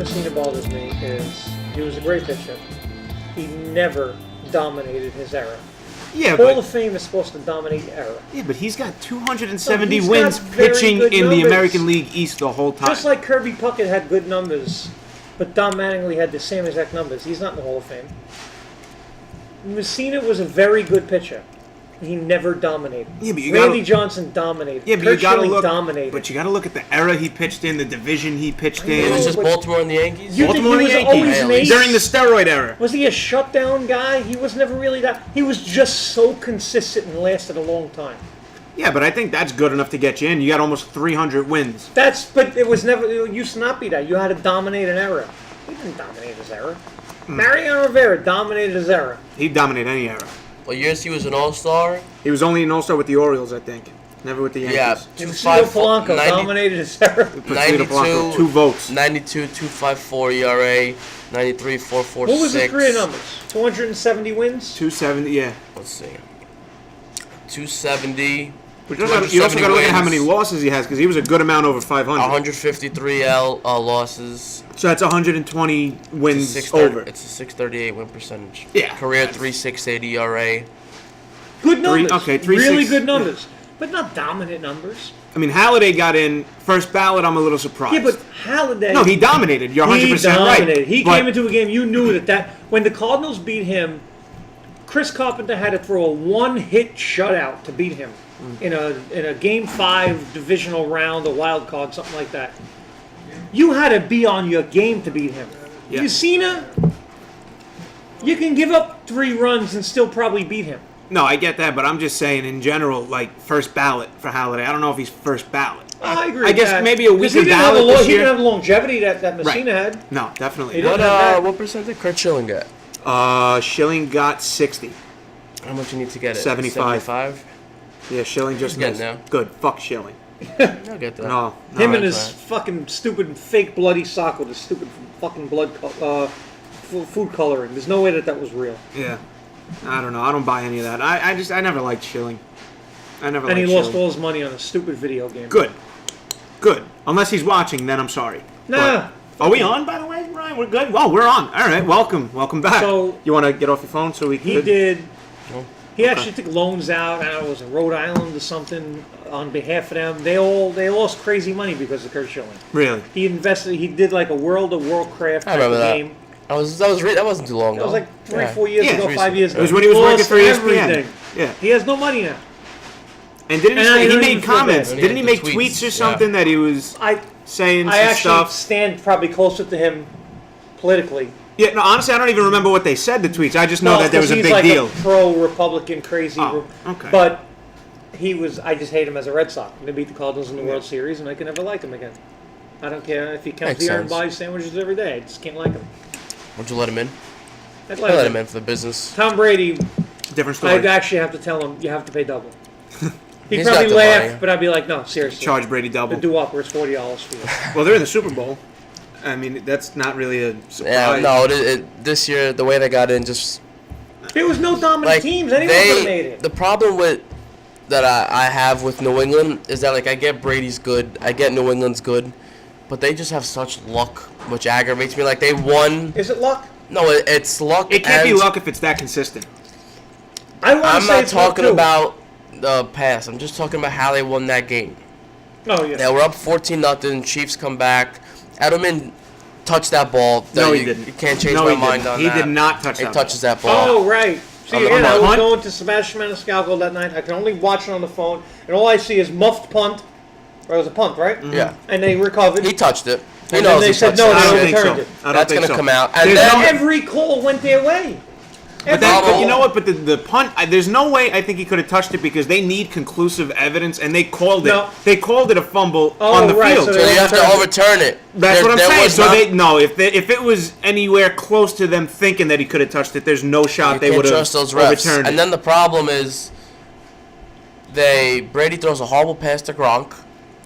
Messina bothers me is he was a great pitcher. He never dominated his era. Yeah, Hall of Fame is supposed to dominate the era. Yeah, but he's got 270 he's wins got very pitching good in the numbers. American League East the whole time. Just like Kirby Puckett had good numbers, but Don Mattingly had the same exact numbers. He's not in the Hall of Fame. Messina was a very good pitcher. He never dominated. Yeah, but Randy Johnson dominated. Yeah, but Kurt you gotta Schilling look. dominated. But you gotta look at the era he pitched in, the division he pitched I in. know, It was just but- Baltimore and the Yankees. You think Baltimore he and the was always Yankees an ace? during the steroid era. Was he a shutdown guy? He was never really that. He was just so consistent and lasted a long time. Yeah, but I think that's good enough to get you in. You got almost 300 wins. But it was never. It used to not be that. You had to dominate an era. He didn't dominate his era. Mariano Rivera dominated his era. He'd dominate any era. What years he was an All-Star? He was only an All-Star with the Orioles, I think. Never with the Yankees. Yeah, Lucio Polanco 90 dominated his era. Placido Polanco, 2 votes. 92, 2.54 ERA, 93, 4.46. What was his career numbers? 270 wins. 270, yeah. Let's see. 270. But you also got to look at how many wins, losses he has, because he was a good amount over 500. 153 losses. So that's 120 wins It's over. It's a 638 win percentage. Yeah. Career 3.68 ERA. Good numbers. Okay, really 3-6. good numbers, but not dominant numbers. I mean, Halladay got in first ballot. I'm a little surprised. Yeah, but Halladay. No, he dominated. You're 100% He dominated. right. He but came into a game. You knew that when the Cardinals beat him, Chris Carpenter had to throw a one-hit shutout to beat him in a Game 5 divisional round, a wild card, something like that. You had to be on your game to beat him. Yeah. Messina, you can give up 3 runs and still probably beat him. No, I get that, but I'm just saying in general, like first ballot for Halladay. I don't know if he's first ballot. I agree. I with guess that. maybe a 'Cause weaker he didn't have ballot the this he year. didn't have the longevity that Messina Right. had. No, definitely. He not. didn't have that. What percent did Kurt Schilling get? Schilling got 60. How much you need to get it? 75. 75? Yeah, Schilling just He's getting missed. there. Good. Fuck Schilling. I'll get that. No. Him no. and his right. fucking stupid fake bloody sock with his stupid fucking blood food coloring. There's no way that was real. Yeah. I don't know. I don't buy any of that. I never liked Schilling. I never And he liked lost Schilling. all his money on a stupid video game. Good. Good. Unless he's watching, then I'm sorry. Nah. But, are we on, by the way, Ryan? We're good? Well, we're on. All right. Welcome. Welcome back. So- you want to get off your phone so we can... He did. No. He actually took loans out. I don't know, it was in Rhode Island or something on behalf of them. They lost crazy money because of Kurt Schilling. Really? He invested. He did like a World of Warcraft I type remember of that. game. That wasn't too long ago. That was like 3, Yeah. 4 years Yeah, ago, it's 5 years ago. It was when he was working lost for ESPN. everything. Yeah. He has no money now. And didn't he And I say, he don't made even feel comments? bad. And he Didn't he had make the tweets tweets, or yeah. something that he was saying I some actually stuff? stand probably closer to him politically. Yeah, no, honestly, I don't even remember what they said, the tweets. I just know Well, that there was a 'cause big he's deal. like a pro-Republican, crazy. Oh, okay. But he was. I just hate him as a Red Sox. They beat the Cardinals in the World Series, and I can never like him again. I don't care if he comes Makes here and sense. buys sandwiches every day. I just can't like him. Would you let him in? I'd I like let him. him in for the business. Tom Brady, Different story. I'd actually have to tell him you have to pay double. He'd He's probably got the laugh, money. but I'd be like, no, seriously. Charge Brady The double. do-upper is $40 for you. Well, they're in the Super Bowl. I mean, that's not really a surprise. Yeah, no. This year, the way they got in, just There was no dominant like teams. Anyone could have made it. The problem with that I have with New England is that like I get Brady's good, I get New England's good, but they just have such luck, which aggravates me. Like they won. Is it luck? No, it's luck. It can't be and luck if it's that consistent. I want to I'm say not it's luck, talking too. about the past. I'm just talking about how they won that game. Oh, yeah. They were up 14-0. Chiefs come back. Edelman touched that ball. No, he you, didn't. You can't change No, my he mind didn't. on He that. did not touch He that touches that ball. Oh, right. See, On the again, I was punt? going to Sebastian Maniscalco that night. I can only watch it on the phone, and all I see is muffed punt. Or it was a punt, right? Yeah. And they recovered. He touched it. He And knows then they he said touched no, that they I don't shit. think so. overturned it. I don't That's think gonna so. come out. And There's then no- Every call went their way. But, that, Bravo. but you know what? But the punt, there's no way I think he could have touched it because they need conclusive evidence, and they called it. No. They called it a fumble Oh, on the right, field. so So you have to overturn it. That's what I'm saying. was So not- if it was anywhere close to them thinking that he could have touched it, there's no shot You they can't would have trust those refs. overturned And it. then the problem is, Brady throws a horrible pass to Gronk,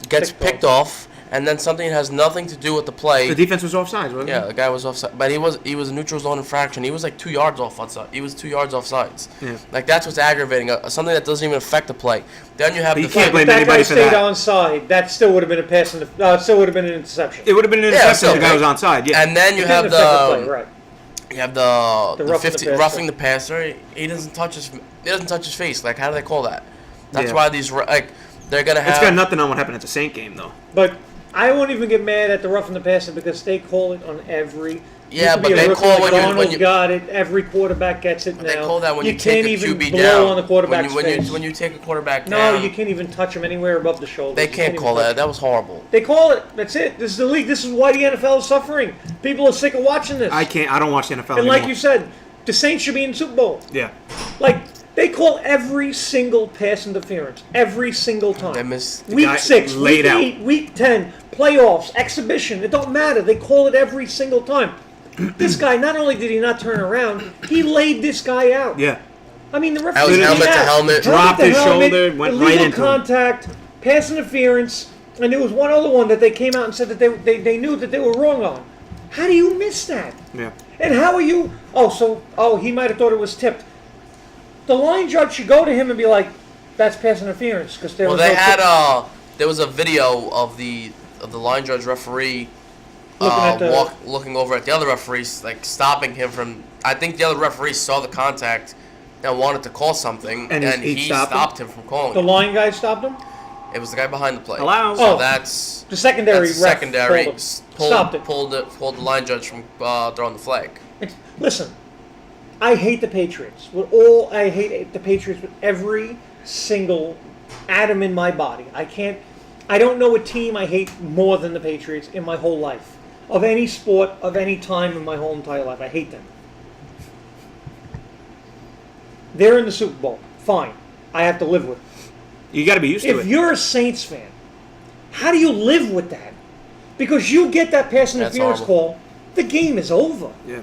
gets Picked picked off, and then something that has nothing to do with the play. The defense was offsides, wasn't Yeah, the guy was offside, but he was a neutral zone infraction. He was like 2 yards offside. He was 2 yards offsides. Yeah. Like that's what's aggravating. Something that doesn't even affect the play. Then you have But the you can't If blame that anybody guy for stayed that. onside, that still would have been a pass. Still would have been an interception. It would have been an interception if the guy was right. onside, yeah. And then you It have didn't affect the play, the right. you have the roughing the 50 passer. roughing the passer. He doesn't touch his face. Like how do they call that? That's Yeah. why these like they're gonna have. It's got nothing on what happened at the Saint game, though. But I won't even get mad at the roughing the passer because they call it on every. Yeah, you could but be a they rookie call like when you- Darnold when you- got it. Every quarterback gets it now. They call that when you can't take a even QB blow down. on the quarterback's face. when you take a quarterback No, down. you can't even touch him anywhere above the shoulder. They You can't even call touch that. him. That was horrible. They call it. That's it. This is the league. This is why the NFL is suffering. People are sick of watching this. I don't watch the NFL and anymore. like you said, the Saints should be in the Super Bowl. Yeah. Like, they call every single pass interference. Every single time. They miss- The Week guy 6, laid week out. 8, week 10, playoffs, exhibition. It don't matter. They call it every single time. This guy, not only did he not turn around, he laid this guy out. Yeah. I mean, the That referee was did helmet to that. helmet. Dropped to his helmet, shoulder, went illegal right into him. contact, pass interference, and there was one other one that they came out and said that they knew that they were wrong on. How do you miss that? Yeah. And how are you? He might have thought it was tipped. The line judge should go to him and be like, "That's pass interference," because there Well, was they no had tip. there was a video of the line judge referee Looking at the- looking over at the other referees, like stopping him from. I think the other referees saw the contact and wanted to call something, And and he he stopped stopped him from calling. The it. line guy stopped him. It was the guy behind the play. Allows. So Oh. that's The secondary that's ref secondary. pulled him. Stopped it. Pulled the line judge from throwing the flag. Listen, I hate the Patriots. I hate the Patriots with every single atom in my body. I don't know a team I hate more than the Patriots in my whole life. Of any sport, of any time in my whole entire life. I hate them. They're in the Super Bowl. Fine. I have to live with it. You got to be used to If it. you're a Saints fan, how do you live with that? Because you get that pass That's interference horrible. call, the game is over. Yeah.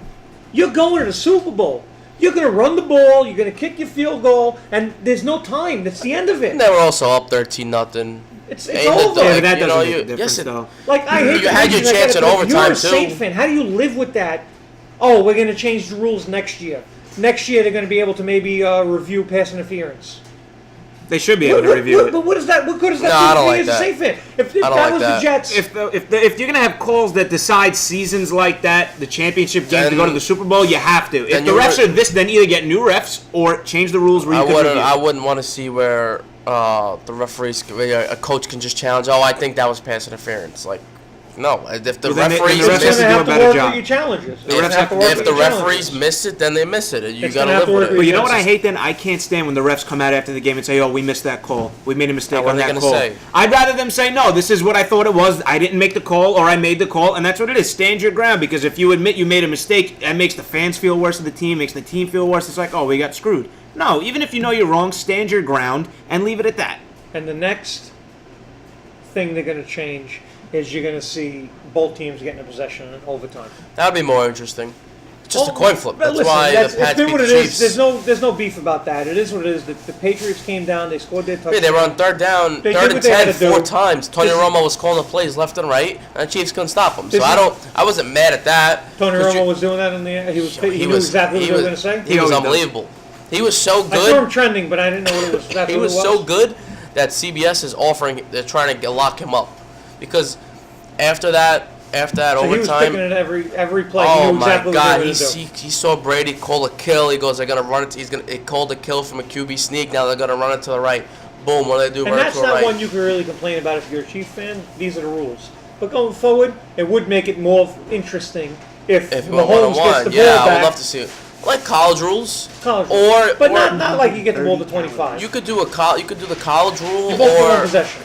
You're going to the Super Bowl. You're going to run the ball. You're going to kick your field goal, and there's no time. That's the end of it. And they were also up 13-0. It's Ain't it over. though? Yeah, Like, but that you know, doesn't make you- a difference, yes, it- though. Like I hate. You the had your Patriots. I chance gotta in tell you, overtime, You're a too. Saints fan. How do you live with that? Oh, we're going to change the rules next year. Next year they're going to be able to maybe review pass interference. They should be able to review it. But what is that? What good is that? No, do I don't for me like as a that. Saints fan? If I don't that like was that. the Jets, If you're gonna have calls that decide seasons like that, the championship game to go to the Super Bowl, you have to. If then the you refs were- are this, then either get new refs or change the rules where you can review. I wouldn't want to see where the referees, where a coach can just challenge. Oh, I think that was pass interference. Like, no. If the Well, then referees, the refs it's have going to to do have a to better work job. with your challenges. The refs have to if the referees miss it, then they miss it. You It's got gonna to have live to with work But it. you know what I hate then? I can't stand when the refs come out after the game and say, "Oh, we missed that call. We made a mistake Now, what on are they that gonna call." say? I'd rather them say, "No, this is what I thought it was. I didn't make the call, or I made the call," and that's what it is. Stand your ground, because if you admit you made a mistake, that makes the fans feel worse of the team, makes the team feel worse. It's like, "Oh, we got screwed." No, even if you know you're wrong, stand your ground and leave it at that. And the next thing they're going to change is you're going to see both teams getting a possession in overtime. That'd be more interesting. It's just a Oh, coin flip. but That's listen, why it's the Pats been beat what the it is. Chiefs. There's no beef about that. It is what it is. The Patriots came down. They scored their touchdown. Yeah, they were on third down, They did third and what they had 10, to do. 4 times. Tony This- Romo was calling the plays left and right, and the Chiefs couldn't stop him. So This is- I wasn't mad at that. Tony 'Cause Romo was doing that in the end. He knew exactly what they were going to say. He was always does. unbelievable. He was so I saw him good. trending, but I didn't know what it was. That's He what was it so good that CBS is offering. They're trying to lock him up because after that So he was overtime. picking it every play. he Oh knew my exactly what God! they were He going to do. he saw Brady call a kill. He goes, "They're gonna run it." He called a kill from a QB sneak. Now they're gonna run it to the right. Boom! What do they do? And Run it that's to the not right. one you can really complain about if you're a Chiefs fan. These are the rules. But going forward, it would make it more interesting if If we went Mahomes gets 1-on-1, the yeah, ball I would back. love to see it. Like college rules, College or but or not like you get the ball to 25. you could do you could do the college rule, You both get one or possession.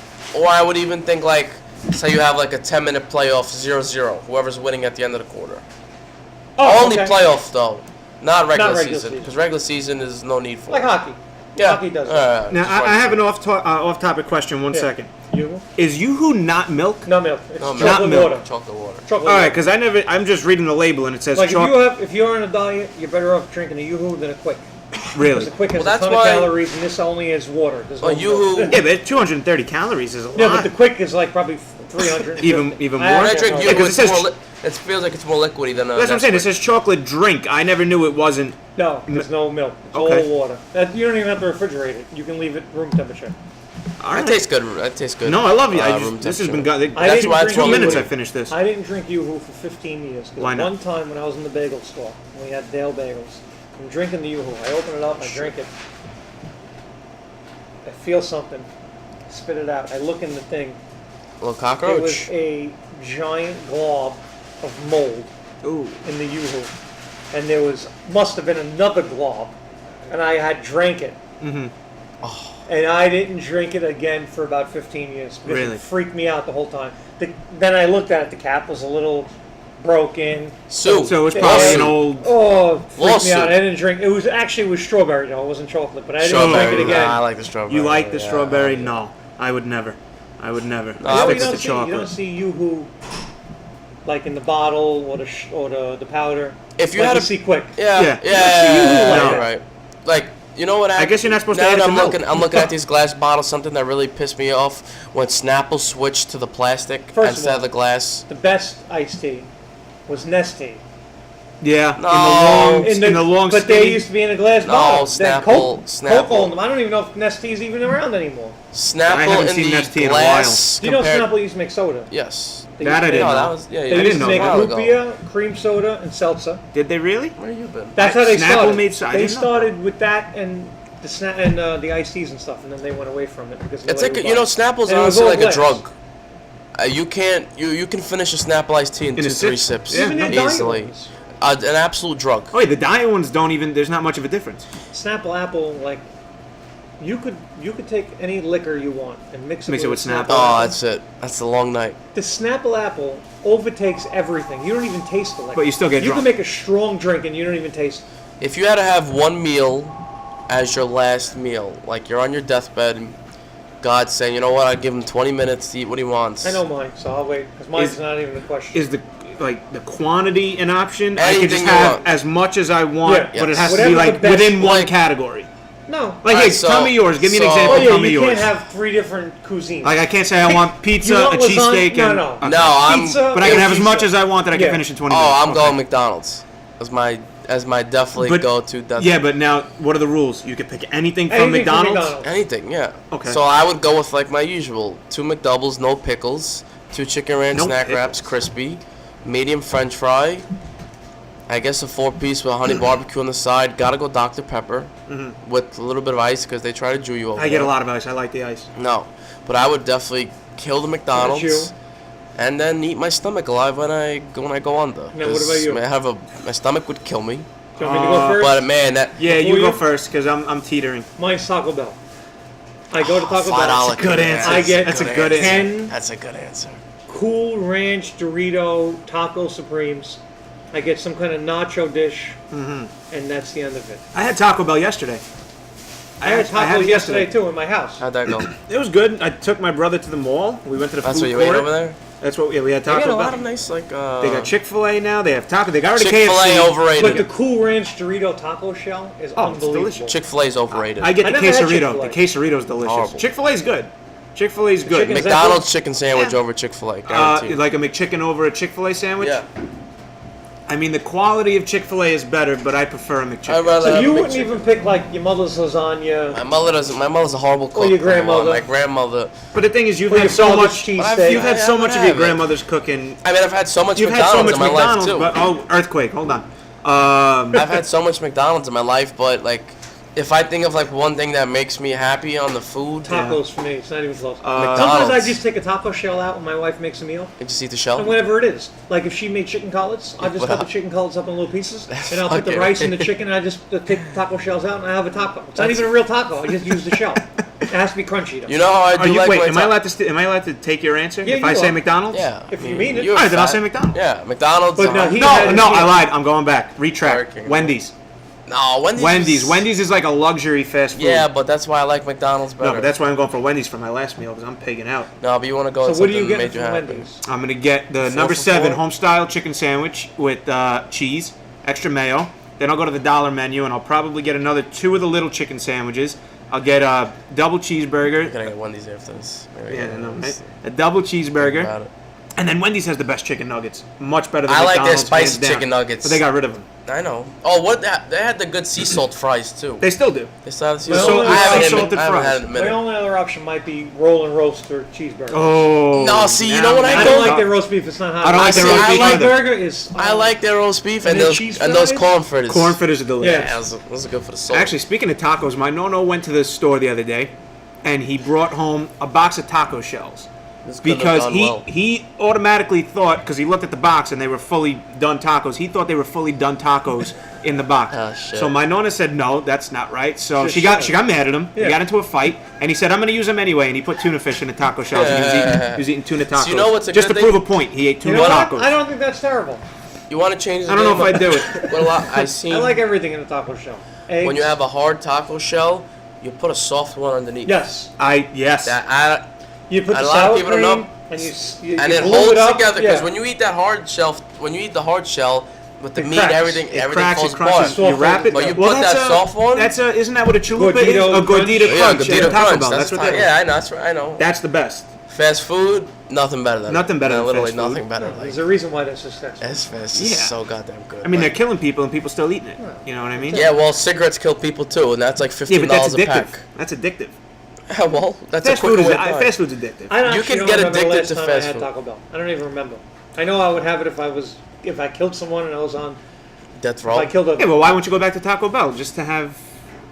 I would even think like, say you have like a 10-minute playoff 0-0, whoever's winning at the end of the quarter. Oh, Only okay. playoff though, not regular regular season, season. because regular season is no need for Like it. hockey. Yeah, Hockey does it. Now, just I have like- an off-topic question. One Yeah. second. You? Is Yoo-hoo not milk? No milk. It's No milk. chocolate Not milk. water. chocolate water. Chocolate All right, water. because I'm just reading the label and it says Like chocolate. if you're on a diet, you're better off drinking a Yoo-Hoo than a Quick. Really? Because the Quick has Well, a that's ton why- of calories, and this only has water. There's no Well, Yoo-Hoo- milk. Yeah, but 230 calories is a lot. Yeah, but the Quick is like probably 300. Even I more. When I Yeah, drink no, Yoo-hoo, because it says it feels like it's more liquidy than. that's what I'm saying. It says chocolate drink. I never knew it wasn't. No, there's no milk. It's Okay. all water. You don't even have to refrigerate it. You can leave it room temperature. All That right. tastes good. That tastes good. No, I love you. Room This has been temperature. good. I That's didn't why it's drink 2 minutes. I Yoo-hoo. finished this. I didn't drink Yoo-hoo for 15 years. 'Cause Why not? One time when I was in the bagel store, we had Dale Bagels. I'm drinking the Yoo-hoo. I open it up, I drink it. I feel something. Spit it out. I look in the thing. A little It was cockroach. a giant glob of mold Ooh. in the Yoo-hoo. And there must have been another glob. And I had drank it. Mm-hmm. And I didn't drink it again for about 15 years. Because Really? it freaked me out the whole time. Then I looked at it. The cap was a little broken. Soup. So it was probably Lawsuit. an old. Oh, it freaked me Lawsuit. out. I didn't drink. It was strawberry though. It wasn't chocolate, but I didn't Strawberry. drink it again. Nah, I like the strawberry. You like the yeah. strawberry? No, I would never. I would never. No, I I No, would stick you with the don't see. You don't chocolate. see Yoo-hoo like in the bottle or the powder. If you like had you a see quick. Yeah, Yeah. yeah, like yeah, that. right. Like, you know what? I guess you're not supposed to now add it that to I'm milk. I'm looking at these glass bottles. Something that really pissed me off when Snapple switched to the plastic First of instead all, of the glass. The best iced tea was Nestea. Yeah, No. in the long but they skinny- used to be in a glass No, bottle. Then Snapple- Coke Snapple. owned them. I don't even know if Nestea's even around anymore. Snapple I haven't in seen the Nestea in a glass. Do you know compared- Snapple used to make soda? Yes. They That I used to didn't No, know. that was yeah. They yeah, I used didn't to know make a while root ago. beer, cream soda, and seltzer. Did they really? Where you been? That's how they Snapple started. made I They didn't know. started with that and the iced teas and stuff, and then they went away from it because It's nobody like would you know, buy it. Snapple's And it was honestly all like a glass. drug. You can't you can finish a Snapple iced tea in a 2-3 sip? sips Yeah. Even their diet easily. ones. An absolute drug. Oh wait, the diet ones don't even. There's not much of a difference. Snapple Apple, like you could take any liquor you want and mix it with Snapple. Oh, Apple. that's it. That's the long night. The Snapple Apple overtakes everything. You don't even taste the liquor. But you still get You drunk. can make a strong drink and you don't even taste it. If you had to have one meal as your last meal, like you're on your deathbed, and God's saying, you know what, I'd give him 20 minutes to eat what he wants. I know mine, so I'll wait because mine's Is- not even a question. Is the quantity an option? I Anything can just you have want. as much as I want, Yeah. but it Yes. has to Whatever be the like best- within one like- category. No. Like, hey, Alright, so- tell me yours. Give me an so- example. Oh yeah, tell me you yours. can't have 3 different cuisines. Like I can't say I want pizza, You want a cheesesteak, lasagna? and No. okay. No, I'm. Pizza, But I can have as pizza. much as I want that I can Yeah. finish in 20 minutes. Oh, I'm Okay. going McDonald's as my definitely But- go-to. Yeah, but now what are the rules? You can pick anything from Anything from McDonald's. McDonald's. Anything, yeah. Okay. So I would go with like my usual: 2 McDoubles, no pickles, 2 chicken ranch No snack pickles. wraps, crispy, medium French fry. I guess a 4-piece with honey barbecue on the side. Gotta go Dr Pepper with a little bit of ice because they try to Jew you over I get a there. lot of ice. I like the ice. No, but I would definitely kill the McDonald's and then eat my stomach alive when I go under. Now, what about you? My stomach would kill me. Do you want me to go first? But man, that Yeah, Before you go you- first because I'm teetering. Mine's Taco Bell. I go to Taco Bell. $5 Good answer. I get That's a good answer. 10 That's a good answer. Cool Ranch Dorito Taco Supremes. I get some kind of nacho dish, and that's the end of it. I had Taco Bell yesterday. I had tacos yesterday too in my house. How'd that go? It was good. I took my brother to the mall. We went to the That's food what you court. ate over there? That's what. Yeah, we had They got Taco a lot Bell. of nice like. They got Chick-fil-A now. They have taco. They got rid of Chick-fil-A KFC. overrated. But the Cool Ranch Dorito taco shell is Oh, it's unbelievable. delicious. Chick-fil-A's overrated. I get I the never had quesarito. The Chick-fil-A. quesarito's delicious. Horrible. Chick-fil-A's good. Chick-fil-A's good. Chicken- Is that McDonald's chicken sandwich Yeah. over Chick-fil-A, guaranteed. Like a McChicken over a Chick-fil-A sandwich. yeah. I mean, the quality of Chick-fil-A is better, but I prefer a McChicken. I'd rather So have you a wouldn't McChicken. even pick like your mother's lasagna. My mother doesn't. My mother's a horrible cook. your Come on, grandmother. My grandmother. But the thing is, you've Or your had so father's much. cheesesteak. You've had I so much of your have it. grandmother's cooking. I mean, I've had so much You've had so McDonald's much in my McDonald's, life too. but oh, earthquake! Hold on. I've had so much McDonald's in my life, but like, if I think of like one thing that makes me happy on the food, Tacos for me. It's not even close. McDonald's. Sometimes I just take a taco shell out when my wife makes a meal. you just eat the And shell. whatever it is. Like if she made chicken cutlets, I'll just What cut the up? chicken cutlets up in little pieces. That's And I'll put the fucking rice and the right. chicken and I just take the taco shells out and I have a taco. It's not even a real taco. I just use the shell. It has to be crunchy though. You know how I Are do you, like wait, my am I allowed to? Am I allowed to take your answer Yeah, if I you say are. McDonald's? Yeah. If you mean it. you're All right, then I'll fat. say McDonald's. Yeah, McDonald's. But no, he- No, had- no, I lied. I'm going back. Retract. Burger King. Wendy's. No, Wendy's. Wendy's. Wendy's is like a luxury fast food. Yeah, but that's why I like McDonald's better. No, but that's why I'm going for Wendy's for my last meal because I'm pigging out. No, but you want to go. So with what are something you that getting made from you happy. Wendy's? I'm gonna get the 4 number for 7 $4? home style chicken sandwich with cheese, extra mayo. Then I'll go to the dollar menu and I'll probably get another 2 of the little chicken sandwiches, I'll get a double cheeseburger. I'm gonna get Wendy's after this. Yeah, I know, right? A double cheeseburger. About it. And then Wendy's has the best chicken nuggets. Much better than I like their McDonald's, spicy hands down. chicken nuggets. But they got rid of them. I know. Oh, they had the good sea salt fries too. They still do. They still have the sea Well, salt. sea I haven't salted had fries. it in a The minute. only other option might be roll and roast or cheeseburger. Oh. No, see, you now- know what I I go- don't like their roast beef. It's not hot. I don't like their roast beef My either. burger is. I like their roast beef and their those cheese and those fries? corn fritters. Corn fritters are delicious. Yeah. Yeah, those are good for the soul. Actually, speaking of tacos, my nono went to the store the other day, and he brought home a box of taco shells. This couldn't have Because gone he well. he automatically thought, because he looked at the box and they were fully done tacos, he thought they were fully done tacos in the box. Oh, shit. So my nonna said no, that's not right. So Just she got shut up. mad at him. Yeah. He got into a fight, and he said, "I'm going to use them anyway." And he put tuna fish in the taco shells. And he was eating tuna tacos. So you know what's a just good to prove thing? a point? He ate You tuna know what? tacos. I don't think that's terrible. You want to change the I don't know game if I up? do it. But a lot I seen I like everything in a taco shell. Eggs. when you have a hard taco shell, you put a soft one underneath. Yes. Yes. That You put A the lot of sour people don't cream know. and you and it glue holds up. together because Yeah. when you eat that hard shell, when you eat the hard shell with the It meat, cracks. everything It falls cracks, it apart. crunches. You Soft wrap it. one. But you well, put that's that soft one? That's isn't that what a chalupa is? Gordita A gordita crunch. crunch. Yeah, at Gordita Taco crunch. Bell. That's what fine. that is. Yeah, I know. That's right. I know. That's the best. Fast food, nothing better than Nothing better than literally fast food. nothing better. Like, There's a reason why that's successful. it's fast. Yeah. It's so goddamn good. I mean, they're Like, killing people and people still eating it. You know what I mean? yeah, well, cigarettes kill people too, and that's like Yeah, but that's $15 a addictive. pack. That's addictive. Yeah, well, that's Fast a food quicker is way to die. fast food's addictive. I You actually can don't get remember the addicted last to time fast I had food. Taco Bell. I don't even remember. I know I would have it if I killed someone and I was on. Death If row. I killed a. Yeah, but why won't you go back to Taco Bell just to have?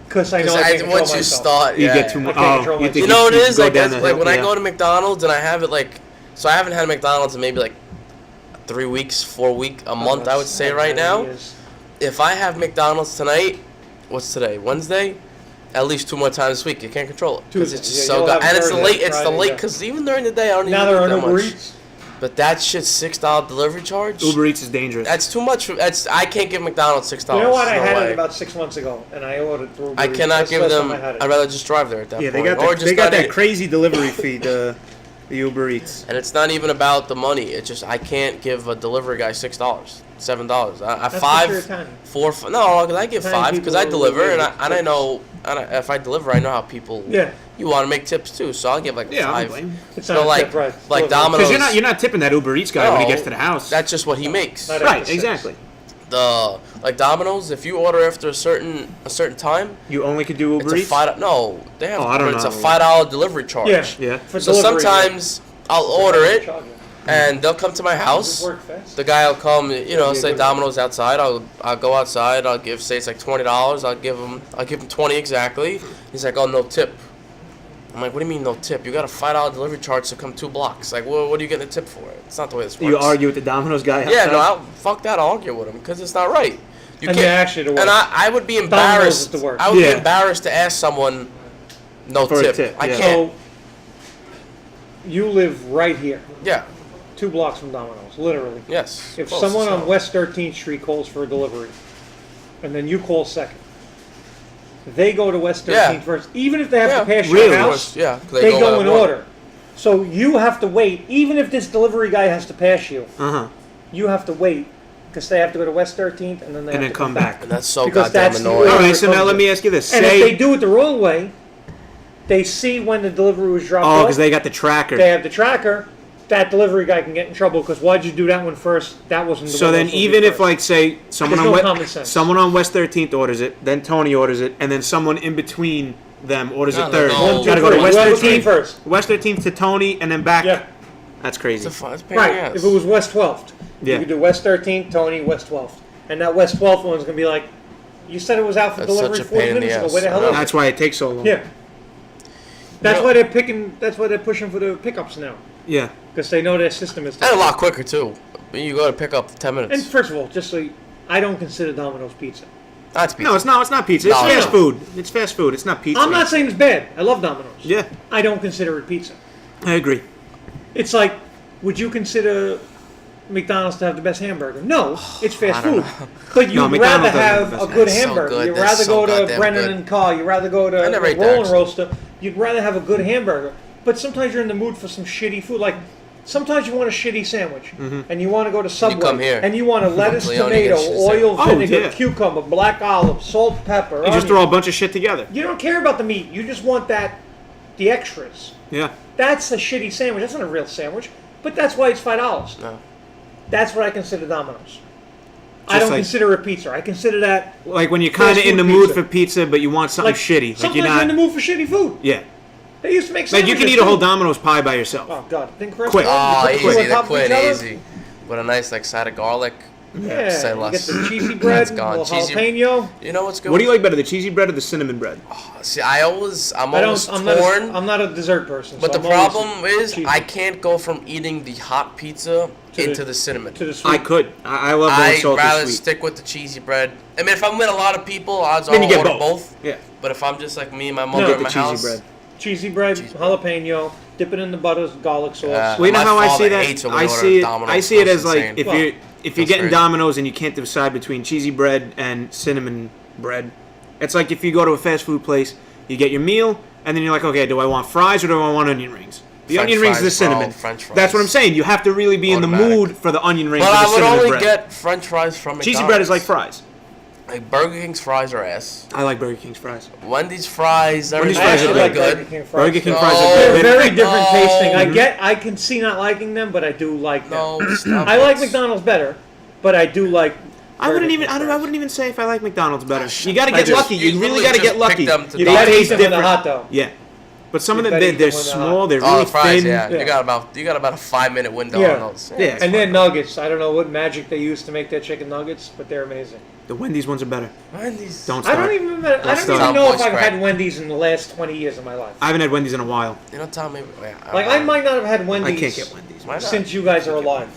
Because I know I can't control Once you myself. start, You yeah, get too yeah. much. I can't Oh, control you myself. think You know what it you is? go Like, down that's, the like hill, when I yeah. go to McDonald's and I have it like, so I haven't had McDonald's in maybe like 3 weeks, 4 weeks, a month, I would say right now. If I have McDonald's tonight, what's today? Wednesday? At least 2 more times this week. You can't control it because it's Tuesday, just yeah, so you'll good. have And it's the Thursday, late. It's the Friday, late yeah. because even during the day I don't even Now eat there are that no much. Eats. But that shit's $6 delivery charge. Uber Eats is dangerous. That's too much. I can't give McDonald's $6. You know what? I No had way. it about 6 months ago, and I ordered through. I Uber Eats. cannot That's give the last them. time I had it. I'd rather just drive there at that yeah, point. they got Or that. just They got not that eat. crazy delivery fee. The Uber Eats. And it's not even about the money. It's just I can't give a delivery guy $6, $7. I That's five, because you're Italian. 4. No, because I give Italian 5 because people I are deliver really and good I know. And if I deliver, I know how people. Yeah. You want to make tips too, so I'll give like Yeah, I don't 5. blame you. It's So not a like tip, right? like Delivery. Domino's. Because you're not tipping that Uber Eats guy when he No, gets to the house. That's just what he makes. Not right. after 6. Exactly. Like Domino's, if you order after a certain time, You only could do it's Uber a Eats. $5. No, they have. Oh, I don't it's know. a $5 delivery charge. Yeah. Yeah. For So delivery, sometimes I'll order it Charge you. and they'll come to my Does house. it work fast? The guy will come, you know, Yeah, say good. Domino's outside. I'll go outside. I'll give, say it's like $20. I'll give him 20 exactly. He's like, oh, no tip. I'm like, what do you mean no tip? You got a $5 delivery charge to come 2 blocks. Like, what are you getting a tip for? It's not the way this works. You argue with the Domino's guy. Yeah, outside? no, fuck that. I'll argue with him because it's not right. You And can't. they're actually the worst. And I would be Domino's embarrassed. is the worst. I would Yeah. be embarrassed to ask someone no For a tip. tip, I yeah. can't. So, you live right here, Yeah. 2 blocks from Domino's, literally. Yes. If Close, someone so. on West 13th Street calls for a delivery, and then you call second, they go to West 13th Yeah. first, even if they have Yeah. to pass Really? your Of house. course, yeah. 'Cause They go at in one. order. So you have to wait, even if this delivery guy has to pass you, Uh-huh. you have to wait because they have to go to West 13th and then they And have then to come back. And that's so Because goddamn that's the annoying. All order. right. So now let me ask you this. And Say. if they do it the wrong way, they see when the delivery was dropped Oh, off. because they got the tracker. They have the tracker. That delivery guy can get in trouble because why'd you do that one first? That wasn't the So one then, that was supposed to even be if first. like say someone There's on no common sense. someone on West 13th orders it, then Tony orders it, and then someone in between them orders No, it they third. go- You gotta go to Three. West Whoever came 13th first. West 13th to Tony, and then back. Yeah, That's crazy. It's a pain in the right. ass. If it was West 12th, Yeah. you could do West 13th, Tony, West 12th. And that West 12th one's going to be like, you said it was out for That's delivery such a 40 pain in the minutes ago. ass. Where the hell I know. is it? That's why it takes so long. Yeah. That's know- why they're picking. That's why they're pushing for the pickups now Yeah. because they know their system is. And a lot quicker too. You go to pick up 10 minutes. And first of all, just so I don't consider Domino's pizza. That's pizza. No, it's not. It's not pizza. It's No, fast no. food. It's fast food. It's not pizza. I'm not saying it's bad. I love Domino's. Yeah, I don't consider it pizza. I agree. It's like, would you consider McDonald's to have the best hamburger? No, it's fast I don't food. But you'd No, McDonald's rather doesn't have have the a best good That's so hamburger. good. You'd That's rather so go to goddamn Brennan good. and Carl. You'd rather go I to never ate Roll there, and actually. Roaster. You'd rather have a good hamburger. But sometimes you're in the mood for some shitty food. Like, Sometimes you want a shitty sandwich, and you want to go to Subway, come here. and you want a lettuce, Leone tomato, gets shit oil, sandwich. vinegar, Oh, yeah. cucumber, black olive, salt, pepper. You just onion. throw a bunch of shit together. You don't care about the meat. You just want the extras. Yeah. That's a shitty sandwich. That's not a real sandwich, but that's why it's $5. No. That's what I consider Domino's. I Just don't like- consider it pizza. I consider that. Like when you're kind Fast of in food the mood pizza. for pizza, but you want something shitty. Like Sometimes you're you're in the not. mood for shitty food. Yeah. They used to make Like sandwiches. you can eat a whole too. Domino's pie by yourself. Oh God, think for Quick. Oh, You put two easy. on The top of quit each other. easy. With a nice like side of garlic. Yeah, Say you less. get the cheesy bread, That's a gone. little Cheesy- jalapeno. You know what's good? What do you like better, the cheesy bread or the cinnamon bread? See, I'm always I'm torn. not a dessert person. But so the I'm always problem is, cheesy. I can't go from eating the hot pizza into the cinnamon. to the sweet. I could. I love going I'd salty rather sweet. stick with the cheesy bread. I mean, if I'm with a lot of people, odds are Then you I'll get order both. Yeah. But if I'm just like me and my No, mother the in my cheesy house, bread. Cheesy bread, jalapeno, dip it in the butter, garlic sauce. Yeah. Well, you know My how I see father that? hates when we I order see it. Domino's. I see it That's as like insane. if Well, you're that's getting crazy. Domino's and you can't decide between cheesy bread and cinnamon bread. It's like if you go to a fast food place, you get your meal, and then you're like, okay, do I want fries or do I want onion rings? The French onion rings is the fries, bro, cinnamon. French fries. That's what I'm saying. You have to really be in the Automatic. mood for the onion rings. but or the I would cinnamon only bread. get French fries from McDonald's. Cheesy bread is like fries. Like Burger King's fries are ass. I like Burger King's fries. Wendy's fries, Wendy's I everything fries actually are really like good. Burger King fries. Burger King No. fries are They're good. very different No. tasting. I can see not liking them, but I do like them. No, stop I like it. McDonald's better, but I do like. I wouldn't Burger even. King I fries. wouldn't even say if I like McDonald's better. You got to I get just- lucky. You really literally got to just get pick lucky. them to You They gotta eat taste them when different. they're hot though. Yeah, but some of them better they're eat them when they're small. hot. They're Oh, really the fries, thin. yeah. Yeah. You got about a 5-minute window Yeah. on those. Yeah. it's And then fine. nuggets. I don't know what magic they use to make their chicken nuggets, but they're amazing. The Wendy's ones are better. Wendy's. Don't I start. don't even start. know if Cowboys I've crap. had Wendy's in the last 20 years of my life. I haven't had Wendy's in a while. You know, Tom, maybe. Yeah, Like I might not have had Wendy's I can't get Wendy's. Why not? since you guys are alive.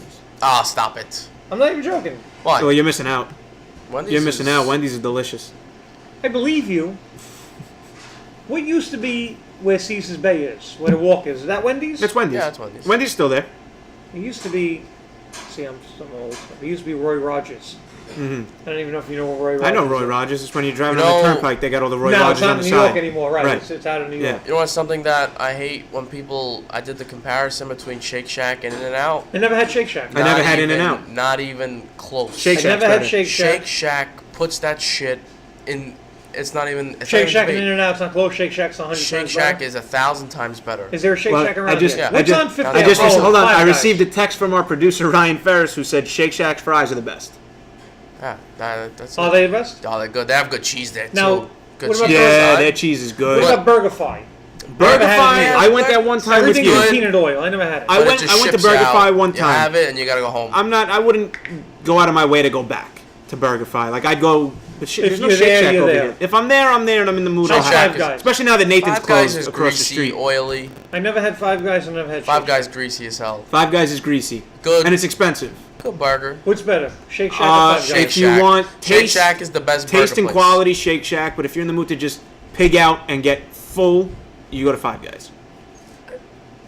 Ah, stop it. I'm not even joking. Why? So you're missing out. Wendy's You're missing is- out. Wendy's is delicious. I believe you. What used to be where Caesar's Bay is, where the walk is that Wendy's? It's Wendy's. Yeah, it's Wendy's. Wendy's still there. It used to be. See, I'm old. It used to be Roy Rogers. I don't even know if you know what Roy Rogers I know is. Roy Rogers. It's when you're driving You on the know- turnpike. They got all the Roy No, Rogers it's not on in the New side. York anymore, right? Right. It's out of New Yeah. York. You know what's something that I hate when people. I did the comparison between Shake Shack and In-N-Out. I never had Shake Shack. I never had In-N-Out. Not even close. Shake I Shack's never had better. Shake Shack. Shake Shack puts that shit in. It's not even. It's Shake not Shack even and debate. In-N-Out's not close. Shake Shack's 100 Shake times Shack better. is 1,000 times better. Is there a Shake Well, Shack around I just, here? Yeah. I What's just, on 50? I just, Oh, hold on. Five I Guys. received a text from our producer Ryan Ferris who said Shake Shack's fries are the best. Yeah, that's. Are they the best? Oh, they're good. They have good cheese there too. Now, Good what about cheese. Yeah, inside. their cheese is What good. about BurgerFi? BurgerFi. Never had it here. I went that one time with Everything you. is good. peanut oil. I never had it. I But it went. just I went to ships BurgerFi out. one You time. have it and you gotta go home. I wouldn't go out of my way to go back to BurgerFi. Like I'd go. But If there's no you're Shake there, Shack you're over there. here. If I'm there, I'm there, and I'm in the mood. Shake I'll Shack have Five it. Guys. Especially now that Nathan's Five Guys closed is across the greasy, street. oily. I never had Five Guys. I never had Five Shake Guys Shack. greasy as hell. Five Guys is greasy. Good. And it's expensive. Good burger. What's better, Shake Shack or Five Guys? Shake If you Shack. want Shake taste- Shack is the best Taste burger and place. quality, Shake Shack. But if you're in the mood to just pig out and get full, you go to Five Guys.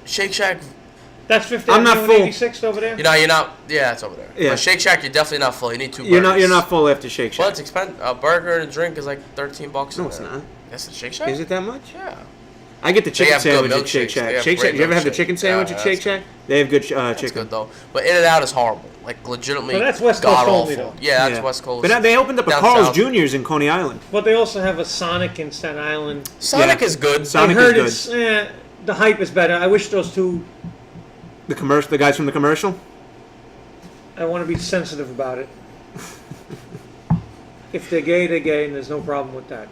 Shake Shack, That's 50. I'm not full. 86 over there. you're not. Yeah, it's over there. Yeah. But Shake Shack, you're definitely not full. You need two burgers. You're not full after Shake Well, Shack. it's expensive. A burger and a drink is like $13. No, in it's there. not. Yes, it's Shake Shack. Is it that much? Yeah. I get the chicken have good sandwich at Shake milkshakes. Shack. They have Shake Shack. great You ever have the milkshakes. chicken sandwich Yeah, at Shake that's Shack? They have good It's chicken. good though. But In-N-Out is horrible. Like legitimately. Well, that's West Coast god only, awful. though. Yeah, that's West Coast. But now they opened up a Down Carl's south. Jr.'s in Coney Island. But they also have a Sonic in Staten Island. Sonic Yeah. is good. Sonic I heard is it's the hype is better. I wish those two. The guys from the commercial. I want to be sensitive about it. If they're gay, and there's no problem with that.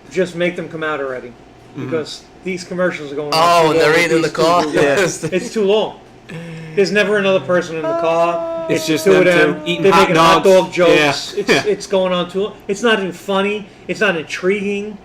Just make them come out already, because these commercials are going. Oh, on and too they're long eating in the with these car. two Yeah. guys. It's too long. There's never another person in the car. It's just two them of them. two eating They're hot making hot dogs. dog jokes. Yeah. It's going on too long. It's not even funny. It's not intriguing.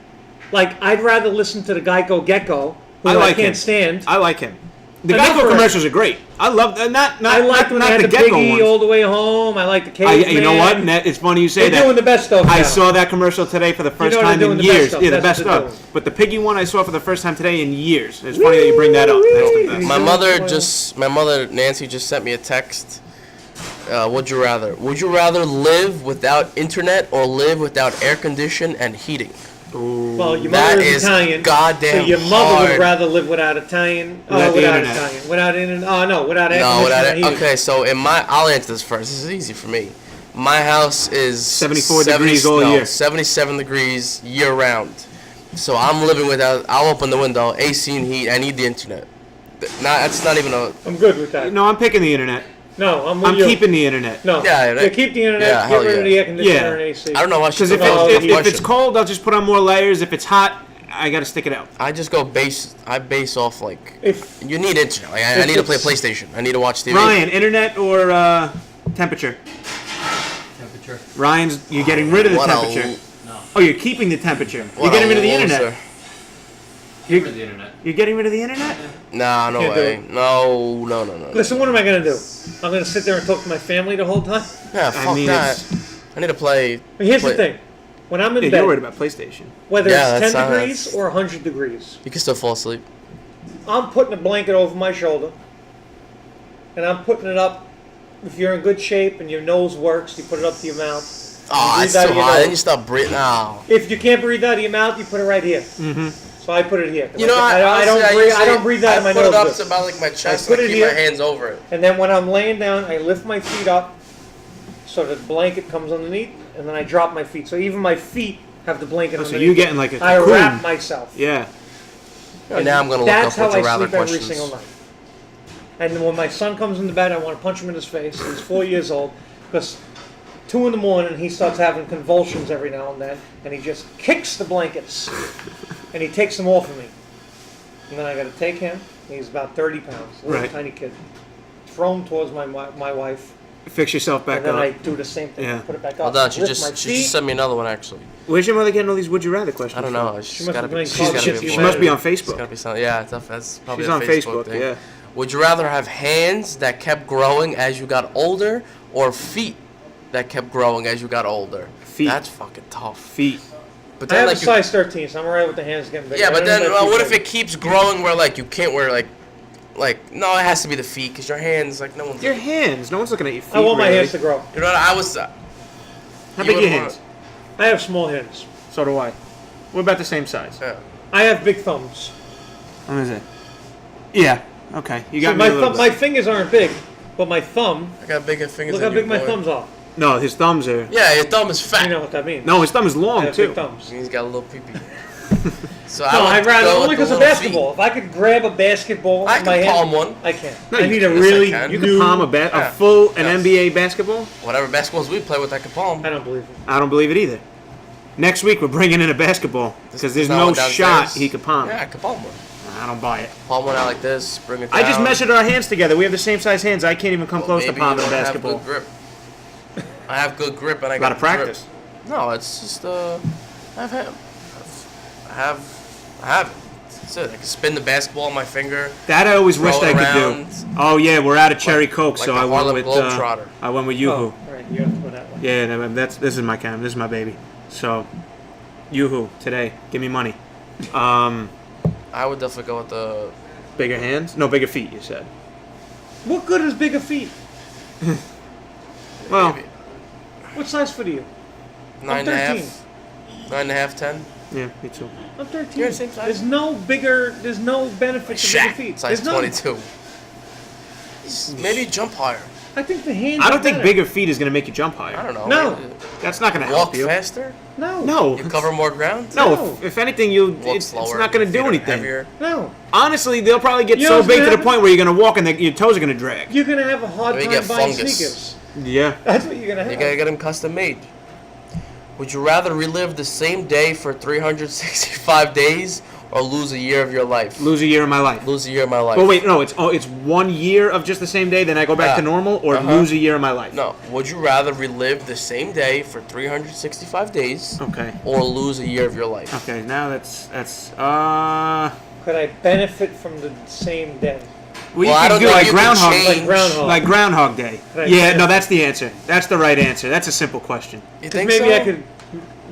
Like I'd rather listen to the Geico Gecko, who I, like can't him. stand. I like him. The Enough Gecko already. commercials are great. I love not I like when they not had the the Gecko piggy ones. all the way home. I like the caveman. You know what? Ned, it's funny you say They're that. doing the best stuff I now. saw that commercial today for the first know they're time doing in the best years. stuff. Yeah, the That's best what they're stuff. But the piggy one I saw for the first time today in years. It's funny that you bring that up. That's the best. My mother Nancy just sent me a text. Would you rather? Would you rather live without internet or live without air condition and heating? Ooh. Well, your That mother is is Italian. goddamn So your mother hard. would rather live without Italian. Without the without internet. Italian. Without internet. Oh no, without air No, without conditioning it. and heating. Okay, so I'll answer this first. This is easy for me. My house is 74 degrees all year. 77 degrees year round. So I'm living without. I'll open the window, AC and heat. I need the internet. That's not even a. I'm good with that. No, I'm picking the internet. No, I'm with I'm you. keeping the internet. No. Yeah, Yeah, keep the internet. yeah, get hell rid of yeah. the air conditioner Yeah. and AC. I don't know why she's Because talking about if it's cold, I'll just put on more layers. If it's hot, I gotta stick it out. I just go base. I base off like. If You need internet. Like, I If need to play it's- PlayStation. I need to watch TV. Ryan, internet or temperature? Temperature. Ryan's, you're getting rid of the What a temperature. No. Oh, you're keeping the temperature. What You're getting a rid of the loser. internet. Give her the internet. You're getting rid of the internet? Nah, no Can't do way. it. No. listen, what am I gonna do? I'm gonna sit there and talk to my family the whole time. Yeah, fuck mean, that. it's- I need to play. But here's play- the thing: when I'm in Yeah, bed, you're worried about PlayStation. whether Yeah, it's that's 10 how degrees that's- or 100 degrees, You can still fall asleep. I'm putting a blanket over my shoulder, and I'm putting it up. If you're in good shape and your nose works, you put it up to your mouth. Oh, breathe it's out too of your hot. Then you nose. stop breathing. No. If you can't breathe out of your mouth, you put it right here. Mm-hmm. So I put it here. You know, I don't breathe. I don't breathe out of my I put nose. it up this. to about like my chest put and I it keep here. my hands over it. And then when I'm laying down, I lift my feet up so the blanket comes underneath, and then I drop my feet. So even my feet have the blanket Oh, so underneath. you're getting like a I cocoon. wrap myself. Yeah. And now I'm gonna look That's up how what you I rather sleep every questions. single night. And then when my son comes into bed, I want to punch him in his face. He's 4 years old because 2 in the morning he starts having convulsions every now and then, and he just kicks the blankets and he takes them off of me. And then I got to take him. He's about 30 pounds, a little Right. tiny kid. Throw him towards my wife, Fix yourself back and then up. I do the same thing. Yeah. Put it back up. Hold on, she lift my just feet. sent me another one actually. Where's your mother getting all these would you rather questions? I don't from? know. She's must gotta be be. playing She's Call gotta of be. Duty. She playing- must be on It's Facebook. gotta be something. Yeah, that's probably She's a on Facebook, thing. yeah. Would you rather have hands that kept growing as you got older, or feet that kept growing as you got older? Feet. That's fucking tough. Feet. But I then have like a you, size 13, so I'm alright with the hands getting bigger. yeah, I but don't then know about what feet if it keeps growing where like you can't wear like no, it has to be the feet because your hands like no one's. Your hands. No one's looking at your feet. I want my really. hands to grow. You know what? I was. How you big are your wouldn't hands? I have small hands. So do I. We're about the same size. Yeah. I have big thumbs. What is it? Yeah. Okay. You got So me my a little thumb, bit. my fingers aren't big, but my thumb. I got bigger fingers. Look how than you, big my boy. thumbs are. No, his thumbs are. Yeah, your thumb is fat. You know what that means? No, his thumb is I long have too. big thumbs. He's got a little pee-pee. So No, I I'd would rather go only with because the of little basketball. feet. If I could grab a basketball I in my can hand, palm one. I can. No, I you- need a yes, I really can. You new. can palm a Yeah. full an Yes. NBA basketball. Whatever basketballs we play with, I can palm. I don't believe it. I don't believe it either. Next week we're bringing in a basketball because there's Not no one shot downstairs. he could palm. Yeah, I can palm one. I don't buy it. Palm one out like this, bring it down. I just measured our hands together. We have the same size hands. I can't even come close to Maybe you palming a don't have basketball. good grip. I have good grip and I Got got to practice. Grip. No, it's just I have it. That's it. I can spin the basketball on my finger. That I always Throw wished it I could around. do. Oh yeah, we're out of cherry coke, like so the I went Harlem with Globetrotter. I went with Yoo-hoo. Oh, all right, you have to go that way. Yeah, this is my cam. This is my baby. So, Yoo-hoo today. Give me money. I would definitely go with the. Bigger hands? No, bigger feet. You said. What good is bigger feet? Well, maybe What size foot are you? 9.5. 9.5, 10. yeah, me too. I'm 13. You're the same size. There's no benefit to bigger Shaq, feet. size There's none. 22. Maybe jump higher. I think the hands. I don't are think better. bigger feet is gonna make you jump higher. I don't know. No. Maybe That's not gonna walk help you. faster. No. No. You cover more ground. No, No. if anything, Walk it's slower. not going to your do feet are anything. heavier. No. Honestly, they'll probably get You know so what's big gonna to the happen? point where you're going to walk and your toes are going to drag. You're gonna have a hard Maybe time get buying fungus. sneakers. Yeah. That's what you're gonna have. You gotta get them custom made. Would you rather relive the same day for 365 days or lose a year of your life? Lose a year of my life. Lose a year of my life. Well, wait, no, it's 1 year of just the same day, then I go back to Yeah. normal, or Uh-huh. lose a year of my life? No. Would you rather relive the same day for 365 days Okay. or lose a year of your life? Okay, now that's Could I benefit from the same day? well, Well, I you don't can do think like you can groundhog, change- Like Groundhog. like Groundhog Day. Right, Yeah, yeah. no, that's the answer. That's the right answer. That's a simple question. You think Maybe so? I could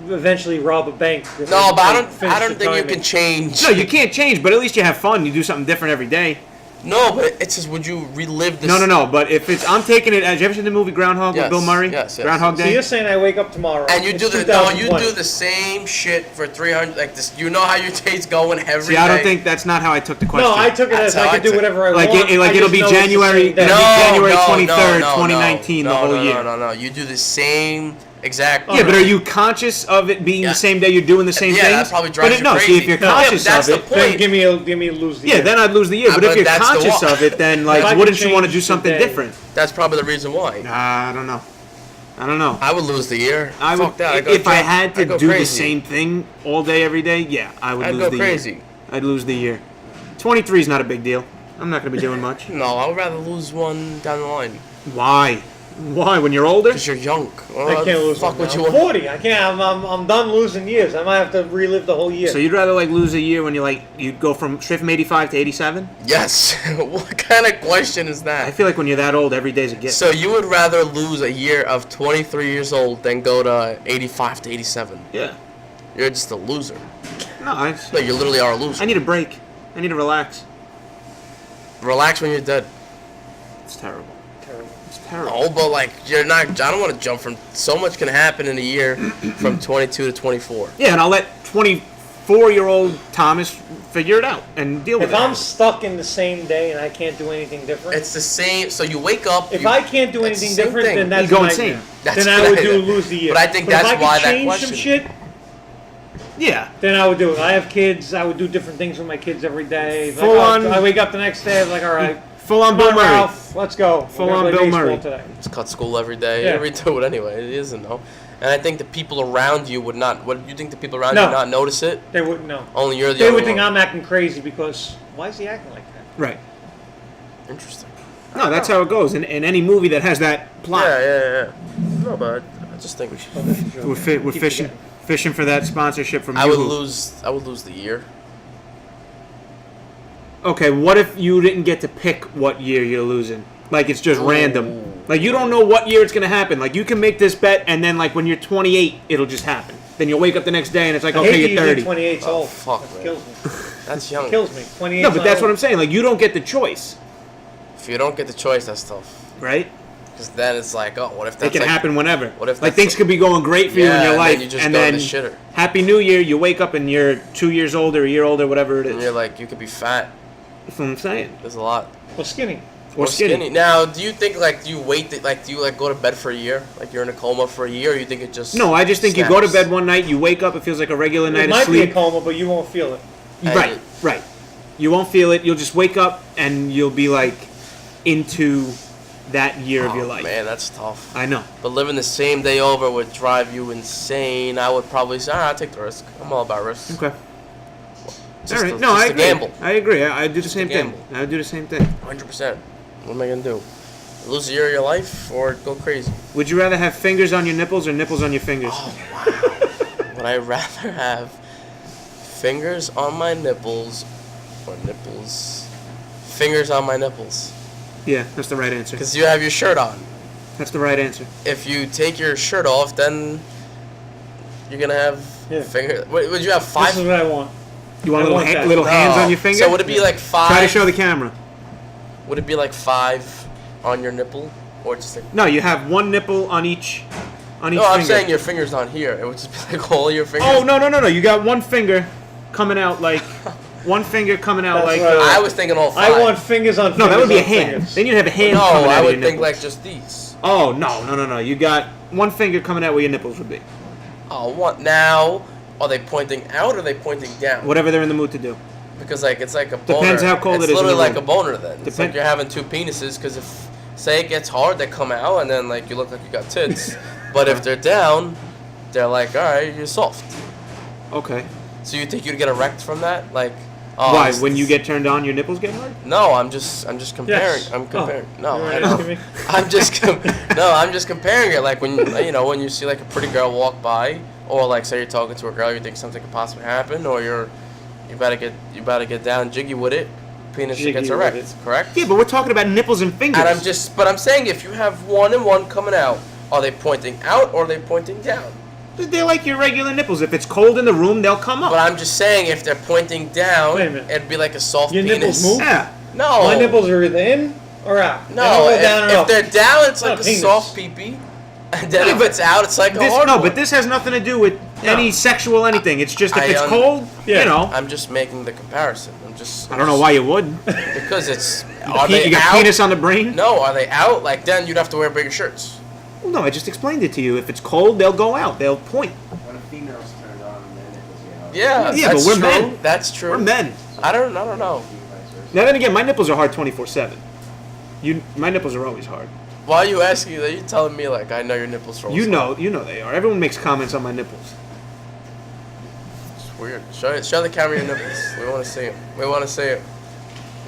eventually rob a bank. if No, but I finish don't the think you timing. can change. No, you can't change, but at least you have fun. You do something different every day. No, but it's just, would you relive this? No. But if it's, I'm taking it as, you ever seen the movie Groundhog with Yes, Bill Murray? yes. Groundhog So Day? you're saying I wake up tomorrow And you it's do the 2020. same shit for 300, like this. You know how your day's going every See, I don't day? think that's not how I took the question. No, I took it That's as I how could I do took it. whatever I Like, want. like I it'll just be know it's the January, same day. it'll be January 23rd, no, 2019, the whole year. No. You do the same exact. Yeah, but are you conscious of it being Yeah. the same day you're doing the same Yeah, things? that probably drives but you no, crazy. see, if you're No, conscious that's of the it, point. Then give me lose the yeah, year. then I'd lose the year. But but if you're that's the conscious one. of it, then If I like, could wouldn't you want to change do the something day. different? That's probably the reason why. I don't know. I don't know. I would lose the year. I Fuck would, that. if I had to I'd go do the crazy. same thing all day, every day, yeah, I would I'd lose go the crazy. year. I'd lose the year. 23 is not a big deal. I'm not going to be doing much. No, I would rather lose one down the line. Why? Why? When you're older? Because you're young. I can't lose Fuck one what now. you I'm want. 40. I can't. I'm done losing years. I might have to relive the whole year. So you'd rather like lose a year when you like you go from straight from 85 to 87? Yes. What kind of question is I that? feel like when you're that old, every day's a gift. So you would rather lose a year of 23 years old than go to 85 to 87? Yeah. You're just a loser. No, I You literally are a loser. need a break. I need to relax. Relax when you're dead. It's terrible. Terrible. It's terrible. Oh, but like you're not. I don't want to jump from. So much can happen in a year from 22 to 24. Yeah, and I'll let 24-year-old Thomas figure it out and deal with If it. I'm stuck in the same day and I can't do anything different, It's the same. So you wake up. if you- I can't do it's the anything same different, thing. then that's You go a insane. nightmare. That's Then I would what do I- lose the year. But I think if I that's could why that change question. some shit, Yeah. then I would do it. I have kids. I would do different things with my kids every day. Full on- I wake up the next day. I'm like, all right, Full on come Bill on, Murray. Ralph, let's go. Full We're gonna on play Bill baseball Murray. today. Just cut school every day. Yeah. Every do it anyway. It isn't though. And I think the people around you would not. What you think the people around No. you not notice it? They wouldn't know. Only you're the They only would think one. I'm acting crazy because why is he acting like that? Right. Interesting. No, that's how it goes in any movie that has that plot. Yeah. No, but I just think We're Keep fishing fishing for that sponsorship from I would Yoo-hoo. lose. I would lose the year. Okay, what if you didn't get to pick what year you're losing? Like it's just random. Ooh. Like you don't know what year it's gonna happen. Like you can make this bet and then like when you're 28, it'll just happen. Then you'll wake up the next day and it's like, I okay, hate you're that you 30. think 28's Oh, old. fuck, That man. kills me. That's young. Kills me. 28. No, but that's what I'm saying. Like you don't get the choice, If you don't get the choice, that's tough. right? Because then it's like, oh, what if It that's can like, happen whenever. what if like that's things could be going great for you in Yeah, your and life, then you just and go then to the shitter. Happy New Year, you wake up and you're 2 years older, a year older, whatever it And is. you're like, you could be fat. That's what I'm saying. There's a lot. Well, skinny. Or skinny. Now, do you think like do you wait? Like, do you like go to bed for a year? Like you're in a coma for a year? Or you think it just? No, I just think you go to snaps? bed one night, you wake up, it feels like a regular night It of might be a sleep. coma, but you won't feel it. Right, right. You won't feel it. You'll just wake up and you'll be like into that year of your life. Man, that's tough. I know. But living the same day over would drive you insane. I would probably say, I'll take the risk. I'm all about risks. Okay. Just All right. a- No, just I a agree. gamble. I agree. I do the same thing. gamble. I would do the same thing. 100%. What am I gonna do? Lose a year of your life or go crazy? Would you rather have fingers on your nipples or nipples on your fingers? Oh wow. Would I rather have fingers on my nipples or nipples? Fingers on my nipples. Yeah, that's the right answer. Because you have your shirt on. That's the right answer. If you take your shirt off, then you're gonna have Yeah. finger. Would you have This five? is what I want. You want I little, want that. little hands No. on your finger? So would it be like five? Try to show the camera. Would it be like 5 on your nipple, or just like? No, you have one nipple on each No, finger. I'm saying your fingers on here. It would just be like all your fingers. Oh, no. You got one finger coming out like... one finger coming out That's like... right. I was thinking all 5. I want fingers on no, fingers that would be a on hand. fingers. Then you'd have a hand No, coming out I of your would think nipple. like just these. Oh, no. You got one finger coming out where your nipples would be. Oh, what now? Are they pointing out or are they pointing down? Whatever they're in the mood to do. Because like it's like a boner. Depends how cold it's it is in literally the like room. a boner then. It's Depend- like you're having two penises because if say it gets hard, they come out and then like you look like you got tits. But if they're down, they're like, all right, you're soft. Okay. So you think you'd get erect from that? Like, oh, Why? this- When you get turned on, your nipples get hard? No, I'm just comparing. Yes. I'm comparing. Oh, No, you I were know. asking me? I'm just comparing it. Like when when you see like a pretty girl walk by, or like say you're talking to a girl, you think something could possibly happen, or you better get down jiggy with it. Penis Jiggy gets with erect, it. correct? Yeah, but we're talking about nipples and fingers. And but I'm saying if you have one and one coming out, are they pointing out or are they pointing down? They're like your regular nipples. If it's cold in the room, they'll come up. But I'm just saying if they're pointing down, Wait a minute. it'd be like a soft Your penis. nipples move? Yeah. No. My nipples are either in or out. They No, don't go down or if up. they're down, it's Not like a a penis. soft pee-pee. And then Yeah, if but it's out, it's like a This, hard no, one. but this has nothing to do with any sexual anything. It's just if it's cold, Yeah. you know. I'm just making the comparison. I don't know why you would. Because it's. You Are they got out? penis on the brain? No, are they out? Like, then you'd have to wear bigger shirts. Well, no, I just explained it to you. If it's cold, they'll go out. They'll point. When a female's turned on, their nipples get out. Yeah, Yeah, that's but we're true. men. That's true. We're men. I don't know. Now then again, my nipples are hard 24/7. My nipples are always hard. Why are you asking that? You're telling me, like, I know your nipples are You know they are. Everyone makes comments on my nipples. It's weird. Show the camera your nipples. We want to see them. We want to see them.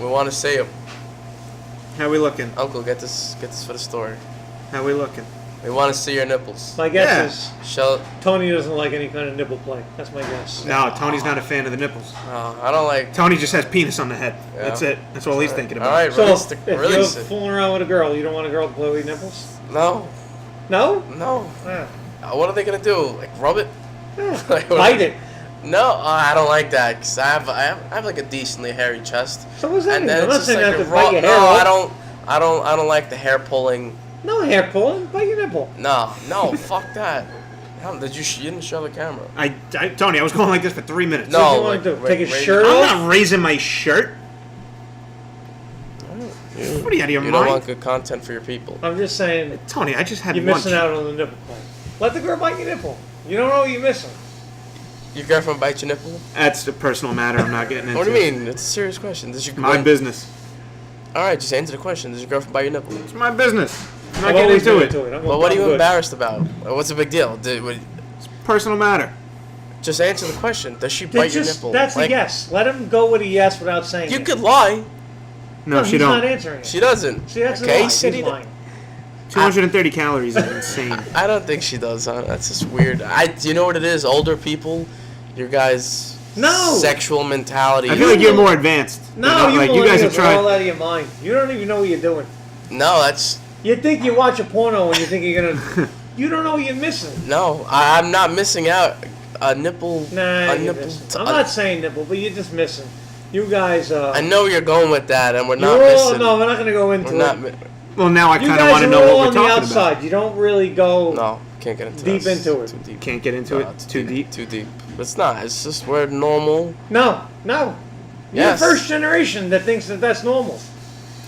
We want to see them. How we looking? Uncle, get this for the story. How we looking? We want to see your nipples. My guess is Show. Tony doesn't like any kind of nipple play. That's my guess. No, Tony's not a fan of the nipples. I don't like. Tony just has penis on the head. Yeah. That's it. That's all he's thinking All about. right, So, release, if release you're it. fooling around with a girl, you don't want a girl to play with your nipples? No, No? no. Ah. What are they gonna do? Like rub it? Yeah. Like, what- Bite it. No, I don't like that. Cause I have like a decently hairy chest. So what's that And mean? then I'm it's not just saying like that a to raw. bite your hair No, off. I don't like the hair pulling. No hair pulling. Bite your nipple. No, fuck that. How, you didn't show the camera. Tony, I was going like this for 3 minutes. No, What do you want to do? Take his shirt I'm off? not raising my shirt. What are you out of your You mind? don't want good content for your people. I'm just saying, Tony, I just had you're lunch. missing out on the nipple play. Let the girl bite your nipple. You don't know what you're missing. Your girlfriend bites your nipple? That's a personal matter. I'm not getting into. What do you mean? It's a serious question. Does your My business. All right, just answer the question. Does your girlfriend bite your nipple? It's my business. I'm not I've getting always into been it. I'm Well, what are you good. embarrassed about? What's the big deal? Personal matter. Just answer the question. Does she bite your nipple? That's a Like, yes. Let him go with a yes without saying You it. could lie. No, she he's not don't. answering it. She doesn't. See, that's okay, a lie. City He's d- lying. 230 calories is insane. I don't think she does, huh? That's just weird. Do you know what it is? Older people, your guys' No. sexual mentality. I feel like you're more advanced. No, like you guys have millennials are all tried. out of your mind. You don't even know what you're doing. No, that's You think you watch a porno and you think you're gonna. You don't know what you're missing. no. I'm not missing out. A nipple. Nah, a you're nipple. missing. I'm not saying nipple, but you're just missing. You guys. I know where you're going with that, and we're not you're all, missing. no, we're not gonna go into we're not. it. Well, now I You kind of guys want to are know all what on we're the talking outside. about. You don't really go No, can't get into deep that. into it. Too deep. Can't get into No, it. Too deep. Too deep. It's not. It's just we're normal. No. You're Yes. the first generation that thinks that that's normal.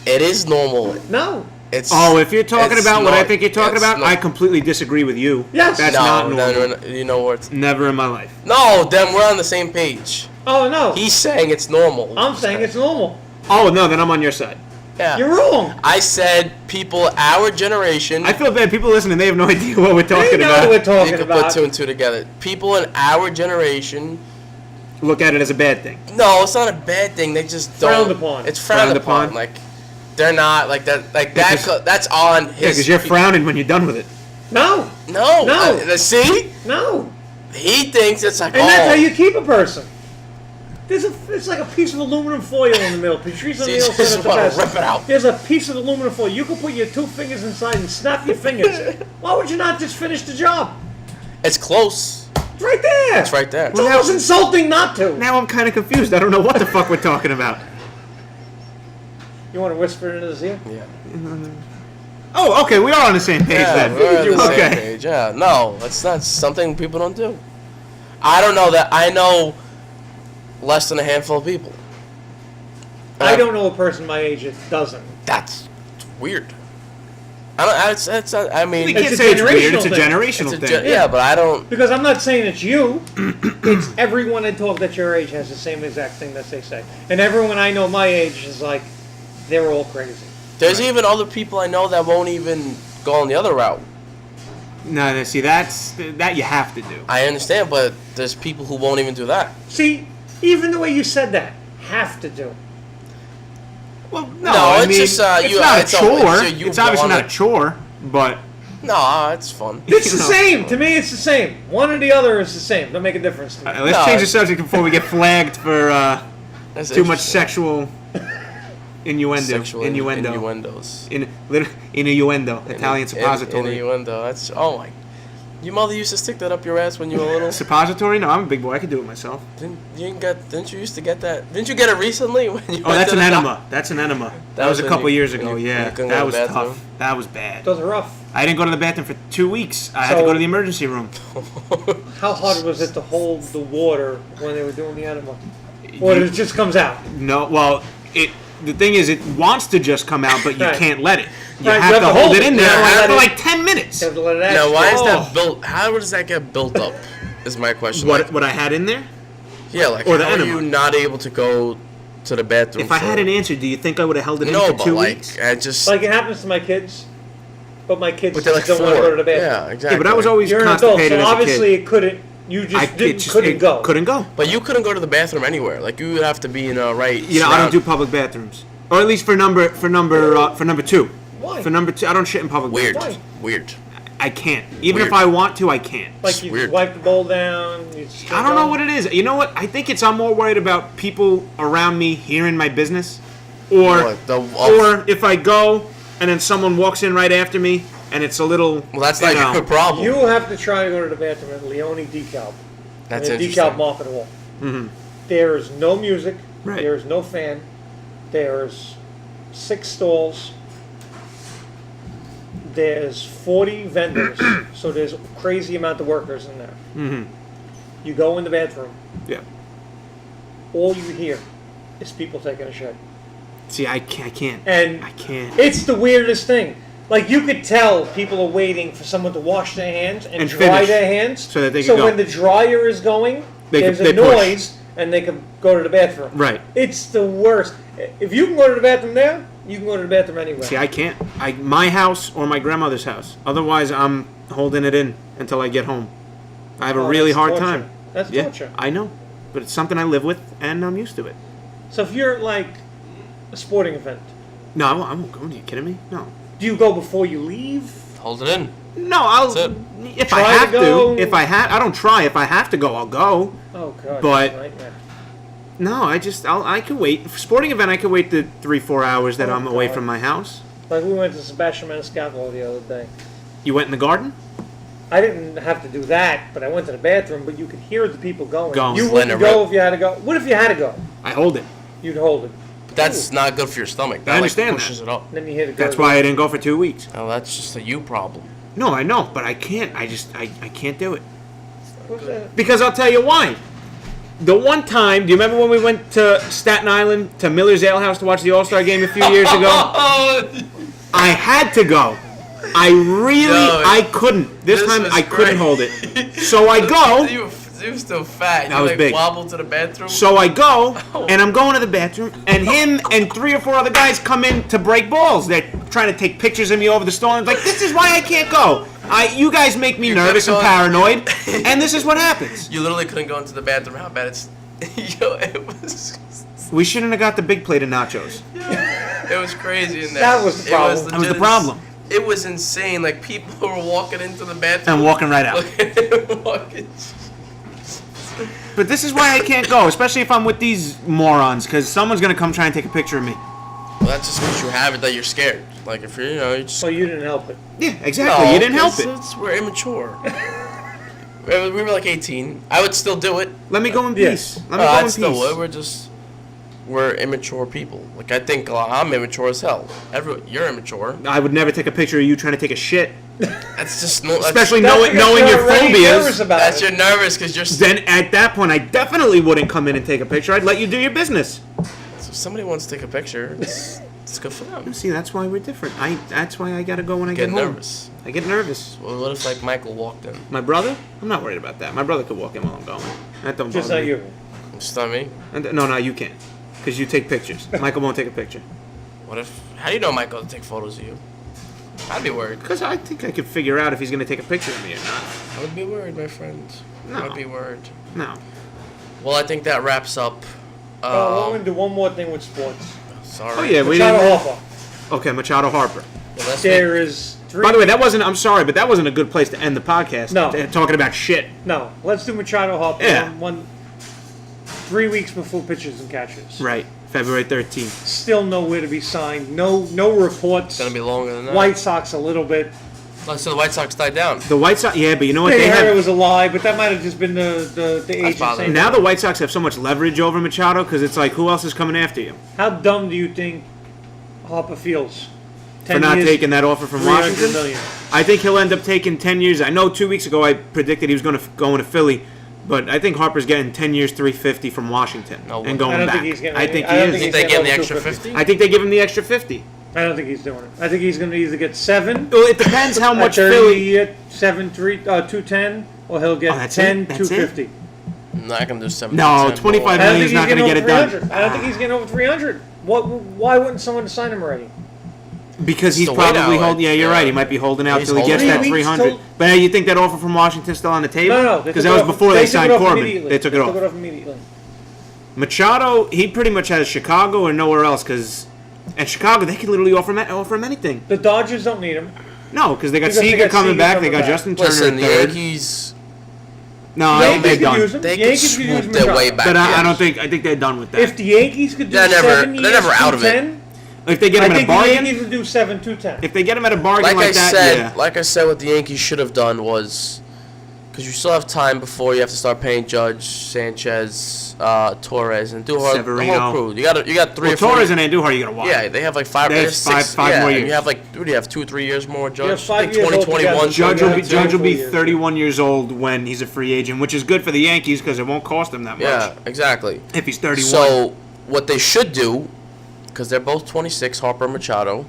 It is normal. No. It's. Oh, if you're talking it's about what I not- think you're talking it's about, not- I completely disagree with you. Yes. That's no, not normal. no, you know what? Never in my life. No, then we're on the same page. Oh no. He's saying it's normal. I'm saying it's normal. Oh no, then I'm on your side. Yeah. You're wrong. I said people our generation. I feel bad. People listening, they have no idea what we're They talking know about. what we're you talking can put about. two and two together. People in our generation. Look at it as a bad thing. No, it's not a bad thing. They just don't. Frowned upon. It's frowned, Frowned upon. upon. Like they're not like that. Like that. Because- That's on Yeah, his. because you're frowning when you're done with it. No. No. No. See, No. he thinks it's like. And oh, that's how you keep a person. It's like a piece of aluminum foil in the middle. Patrice So you O'Neal just said it the wanna best. rip it out. There's a piece of aluminum foil. You can put your 2 fingers inside and snap your fingers. Why would you not just finish the job? It's close. It's right there. It's right there. It's almost insulting not to. Now I'm kind of confused. I don't know what the fuck we're talking about. You want to whisper into his ear? Yeah. Oh, okay, we are on the same page Yeah, then. we're on the same Okay. page. Yeah, no, it's not something people don't do. I don't know that. I know less than a handful of people. I don't know a person my age that doesn't. That's weird. I don't. It's I mean, We It's can't a say it's weird. It's a generational generational it's thing. yeah, but I don't. Because I'm not saying it's you. It's everyone I talk that's your age has the same exact thing that they say. And everyone I know my age is like, they're all crazy. There's even other people I know that won't even go on the other route. No, see, that you have to do. I understand, but there's people who won't even do that. See, even the way you said that, have to do. Well, No, I it's mean, just, it's you- not it's a a- chore. it's a you It's obviously want not a chore, but No, it's fun. It's the know. same. To me, it's the same. One or the other is the same. Don't make a difference to me. let's No, change the it's- subject before we get flagged for That's too much interesting. sexual innuendo. Sexual innuendo. innuendos. Innuendo. Italian suppository. Innuendo. That's oh my. Your mother used to stick that up your ass when you were little. Suppository? No, I'm a big boy. I can do it myself. Didn't you used to get that? Didn't you get it recently? When you Oh, went that's to an the enema. That's an enema. That was a when couple you- years when ago. you Yeah, couldn't go that to was the tough. bathroom? That was bad. Those are rough. I didn't go to the bathroom for 2 weeks. I had to So- go to the emergency room. How hard was it to hold the water when they were doing the enema? Or it just comes out? No, well, the thing is, it wants to just come out, but you Right. can't let it. You Right, have to hold it in there Yeah, for let like it- 10 minutes. You have to let it Now, why is Oh. that built? How does that get built up? Is my question. What I had in there? Yeah, like or the how are enema? you not able to go to the bathroom? If I had an answer, do you think I would have held it in no, for but 2 like weeks? I just. Like it happens to my kids, but my kids but they're like just don't 4. want to go to the bathroom. Yeah, exactly. Yeah, but I was always You're an adult, constipated so as a obviously kid. it couldn't. You just couldn't go. Couldn't go. But you couldn't go to the bathroom anywhere. Like you would have to be in a right. You know, I don't do public bathrooms, or at least for number 2. Why? For number 2, I don't shit in public Weird. bathrooms. Weird. I can't. Even Weird. if I want to, I can't. Like you Weird. just wipe the bowl down. You just I don't know what it is. You know what? I think I'm more worried about people around me hearing my business, or or if I go and then someone walks in right after me and it's a little. Well, that's you not know, your problem. You have to try to go to the bathroom at Leone DeKalb. That's and the interesting. DeKalb Market Hall. There is no music. Right. There is no fan. There's 6 stalls. There's 40 vendors. So there's a crazy amount of workers in there. Mhm. You go in the bathroom. Yeah. All you hear is people taking a shit. See, I can't. And I can't. it's the weirdest thing. Like you could tell people are waiting for someone to wash their hands and, And dry finish, their hands. so that they can go. when the dryer is going, there's they a push. noise and they can go to the bathroom. Right. It's the worst. If you can go to the bathroom there, you can go to the bathroom anywhere. See, I can't. My house or my grandmother's house. Otherwise, I'm holding it in until I get home. I have a Oh, really that's hard torture. time. That's Yeah, torture. I know, but it's something I live with, and I'm used to it. So if you're at like a sporting event, No, I won't go. Are you kidding me? No. do you go before you leave? Hold it in. No, I'll. That's it. If Try I to have go. to, I don't try. If I have to go, I'll go. Oh god, But- it's a nightmare. No, I can wait. For sporting event, I can wait the 3-4 hours that Oh, I'm away God. from my house. Like we went to Sebastian Maniscalco the other day. You went in the garden? I didn't have to do that, but I went to the bathroom. But you could hear the people going. Going. You Letting wouldn't it go rip. if you had to go. What if you had to go? I hold it. You'd hold it. But that's not good for your stomach. That understand like, pushes that. it up. And then you hear the. That's gurgle. why I didn't go for 2 weeks. Oh, that's just a you problem. No, I know, but I can't. I can't do it. What's that? Because I'll tell you why. The one time, do you remember when we went to Staten Island to Miller's Ale House to watch the All-Star game a few years ago? Oh, I had to go. I really, Yo, I couldn't. This time was I couldn't great. hold it. So I go. You were still fat. I You was like big. wobbled to the bathroom. So I go, and I'm going to the bathroom, and him and 3 or 4 other guys come in to break balls. They're trying to take pictures of me over the stall. And I'm like, this is why I can't go. You guys make me nervous and going- paranoid, and this is what happens. You literally couldn't go into the bathroom. How bad it's. Yo, it We shouldn't have got the big plate of nachos. was crazy in there. That was the problem. That was the legit- problem. It was insane. Like people were walking into the bathroom And walking right out. walking. But this is why I can't go, especially if I'm with these morons, because someone's going to come try and take a picture of me. Well, that's just because you have it that you're scared. Like if you're, you just. So you didn't help it. Yeah, exactly. You didn't help it. We're immature. we were like 18. I would still do it. Let me go in Yeah. peace. Let me I go in still would. peace. We're immature people. Like I think I'm immature as hell. You're immature. I would never take a picture of you trying to take a shit, That's just no. especially That's knowing because your you're already nervous phobias. about That's it. you're nervous because you're. Then at that point, I definitely wouldn't come in and take a picture. I'd let you do your business. If somebody wants to take a picture, it's good for them. See, that's why we're different. That's why I gotta go when I Get get home. nervous. I get nervous. Well, what if like Michael walked in? My brother? I'm not worried about that. My brother could walk in while I'm going. That don't Just bother not me. you. Just not me. No, you can't. Because you take pictures. Michael won't take a picture. What if? How do you know Michael will take photos of you? I'd be worried. Because I think I could figure out if he's gonna take a picture of me or not. I would be worried, my friend. No. I'd be worried. No. Well, I think that wraps up. Oh, I'm gonna do one more thing with sports. Sorry. Oh yeah, we Machado didn't. Harper. Okay, Machado Harper. Well, let's There is 3. By the way, that wasn't. I'm sorry, but that wasn't a good place to end the podcast. No. Talking about shit. No, let's do Machado Harper. Yeah. 3 weeks before pitches and catches. Right. February 13th. Still nowhere to be signed. No reports. It's gonna be longer than that. White Sox a little bit. Oh, so the White Sox died down. The White Sox, yeah, but you know what? They They heard it have was a lie, but that might have just been the agent bothering saying now. that. The White Sox have so much leverage over Machado because it's like, who else is coming after you How dumb do you think Harper feels? for not taking that offer from 300 Washington? million. I think he'll end up taking 10 years. I know 2 weeks ago I predicted he was going to go into Philly, but I think Harper's getting 10 years, 350 from Washington No way. and going I don't back. think he's getting. I think I don't he think is. Think he's they give him the over extra 250. 50? I think they give him the extra 50. I don't think he's doing it. I think he's going to either get 7 Well, it depends how much at 30, Philly. at 210, or he'll get Oh, that's 10, it? That's it? 250. I'm not gonna do 7. No, 10, 25 boy. I don't Million's think not he's gonna getting get over it done. 300. I don't think he's getting over 300. Why wouldn't someone sign him already? Because he's It's the wait probably out, holding. Yeah, you're yeah. right. He might be holding out He's till he gets holding that out. 300. Till- But you think that offer from Washington's still on the table? No, Because that was before they signed Corbin. They took it off. Immediately. Machado, he pretty much has Chicago or nowhere else. Because and Chicago, they could literally offer him anything. The Dodgers don't need him. No, because they got Because they Seager got coming Seager back. coming They got back. Justin Turner Listen, at the third. Yankees, No, I think they're Yankees could done. use him. they could Yankees could use swoop their Machado. way back. But I in. don't think. I think they're done with that. If the Yankees could do They're never- 7 they're years, never out of it. 210, If they get I him at a think the bargain, Yankees would do 7, 210. if they get him at a bargain Like like I that, said, yeah. what the Yankees should have done was, because you still have time before you have to start paying Judge, Sanchez, Torres, and the whole Severino. crew. You got 3 Well, or 4. Torres and Andujar, you gotta watch. Yeah, they have like 5. They They have have 6, five yeah, more and years. you have like, what do you have 2 or 3 years more, Judge? have 5 I think years 2021. altogether. Judge will be Yeah. 31 years old when he's a free agent, which is good for the Yankees because it won't cost them that much. Yeah, exactly. If he's 31. So what they should do, because they're both 26, Harper and Machado,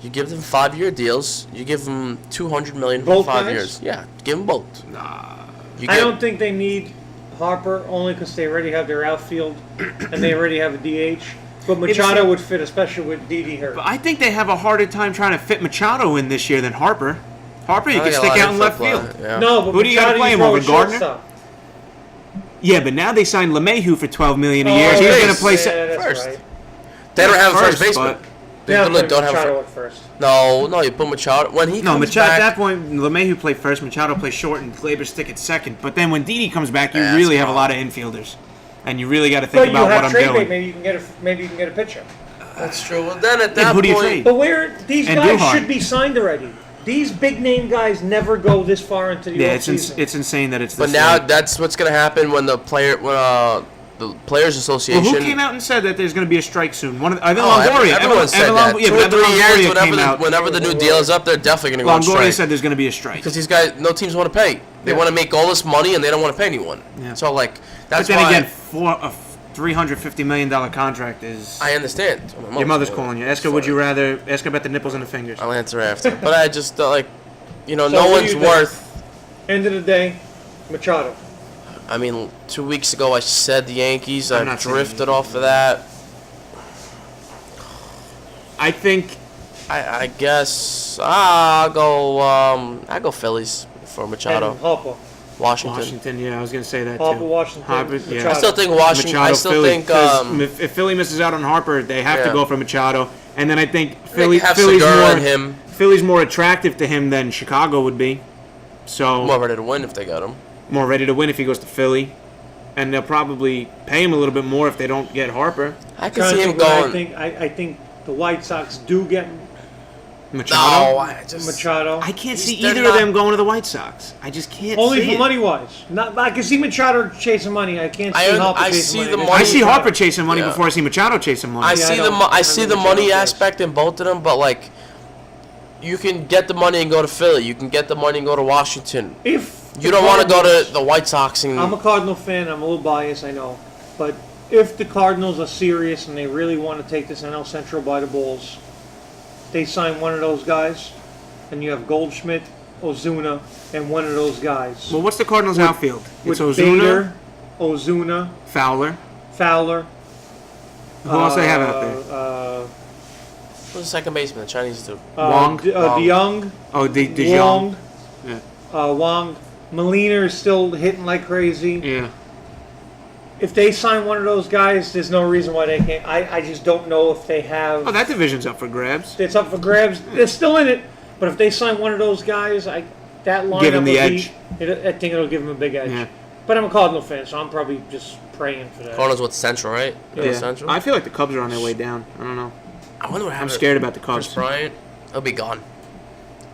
you give them 5-year deals. You give them $200 million for Both 5 guys? years. Yeah, give them both. You I get- don't think they need Harper only because they already have their outfield and they already have a DH. But Machado would fit, especially with Didi hurt. But I think they have a harder time trying to fit Machado in this year than Harper. Harper, you I can think a stick lot out of in left football, field. Yeah. No, but Who do you gotta Machado, play him throw over, at Gardner? shortstop. Yeah, but now they signed LeMahieu for $12 million a year. Oh, He's yes. going to play. Yeah, that's first. right. They don't have a first First, baseman. but- They Yeah, literally put don't have a Machado first. at first. No, you put Machado when he No, comes Machado back. at that point, LeMahieu play first, Machado play short, and Glaber stick at second. But then when Didi comes back, you Yeah, really that's have a a lot of infielders, and you really got to think But you about what have I'm trade doing. bait. Maybe you can get a pitcher. That's true. Well, then at Yeah, that who do you point, trade? But where these And guys Duhar. should be signed already. These big name guys never go this far into the Yeah, offseason. it's insane that it's but this now late. that's what's gonna happen when the Players Association. Well, who came out and said that there's going to be a strike soon? One of Evan Oh, Longoria. everyone said that. Yeah, 2 but or Evan 3 years, Longoria came out. whenever the new deal is up, they're definitely going to go on Longoria strike. said there's going to be a strike. Because these guys, no teams want to pay. They want to make all this money and they don't want to pay anyone. Yeah. So like, But that's then why again, a $350 million contract is. I understand. Your mother's calling you. Ask her, would you rather? Ask her about the nipples and the fingers. I'll answer after. But I just like, So no what do one's you think? worth. End of the day, Machado. I mean, 2 weeks ago I said the Yankees. I'm I not saying drifted the off of that. I think. I guess I'll go Phillies for Machado. And Harper. Washington. Yeah, I was going to say that Harper, too. Washington. Harper, yeah. Machado. I still think Washington. Machado, I still Philly, think 'cause if Philly misses out on Harper, they have to Yeah. go for Machado. And then I think they have Philly's Segura more and him. Philly's more attractive to him than Chicago would be. So More ready to win if they got him. more ready to win if he goes to Philly. And they'll probably pay him a little bit more if they don't get Harper. I can Trying to see him think what going. I think the White Sox do get Machado. No, I just Machado. I can't see They're either not- of them going to the White Sox. I just can't Only see for it. money wise. Not I can see Machado chasing money. I can't see Harper I chasing see money. the There's money- I see Machado. Harper chasing money Yeah. before I see Machado chasing money. I Yeah, see I the don't- I I see think the Machado money does. aspect in both of them, but like, you can get the money and go to Philly. You can get the money and go to Washington. If You the don't want to go Cardinals- to the White Sox and I'm a Cardinal fan. I'm a little biased, I know, but if the Cardinals are serious and they really want to take this NL Central by the balls, they sign one of those guys, and you have Goldschmidt, Ozuna, and one of those guys. Well, what's the Cardinals outfield? With It's Ozuna, Bader, Ozuna, Fowler. Fowler. Who else they have out there? who's the second baseman? The Chinese do. Wong? DeYoung, Oh, De Jong. Wong, Yeah. Wong. Molina is still hitting like crazy. Yeah. If they sign one of those guys, there's no reason why they can't. I just don't know if they have. Oh, that division's up for grabs. It's up for grabs. They're still in it, but if they sign one of those guys, that lineup Give 'em the would edge. I think it'll give them a big edge. Yeah. But I'm a Cardinal fan, so I'm probably just praying for that. Cardinals with Central, right? Yeah. Central. I feel like the Cubs are on their way down. I don't know. I wonder what I'm happened. scared about the Chris Cubs. Bryant, he'll be gone.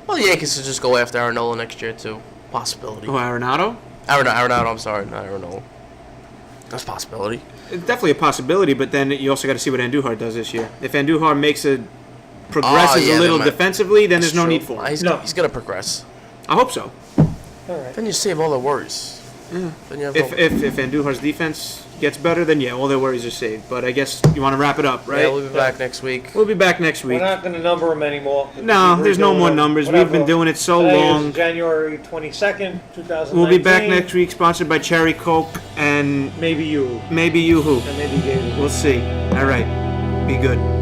Well, the Yankees should just go after Arenado next year too. Possibility. Oh, Arenado? Arenado. I'm sorry, not Arenado. That's a possibility. It's definitely a possibility, but then you also got to see what Andujar does this year. If Andujar progresses a little defensively, then there's no need for him. He's gonna progress. I hope so. All right. Then you save all the worries. Yeah. Then you have If Andujar's defense gets better, then yeah, all their worries are saved. But I guess you want to wrap it up, right? Yeah, we'll be back next week. We'll be back next We're week. not going to number them anymore. No, there's no more numbers. We've been doing it so Today long. is January 22nd, 2019. We'll be back next week, sponsored by Cherry Coke and Maybe you. maybe Yoo-Hoo. And maybe Gator. We'll see. All right. Be good.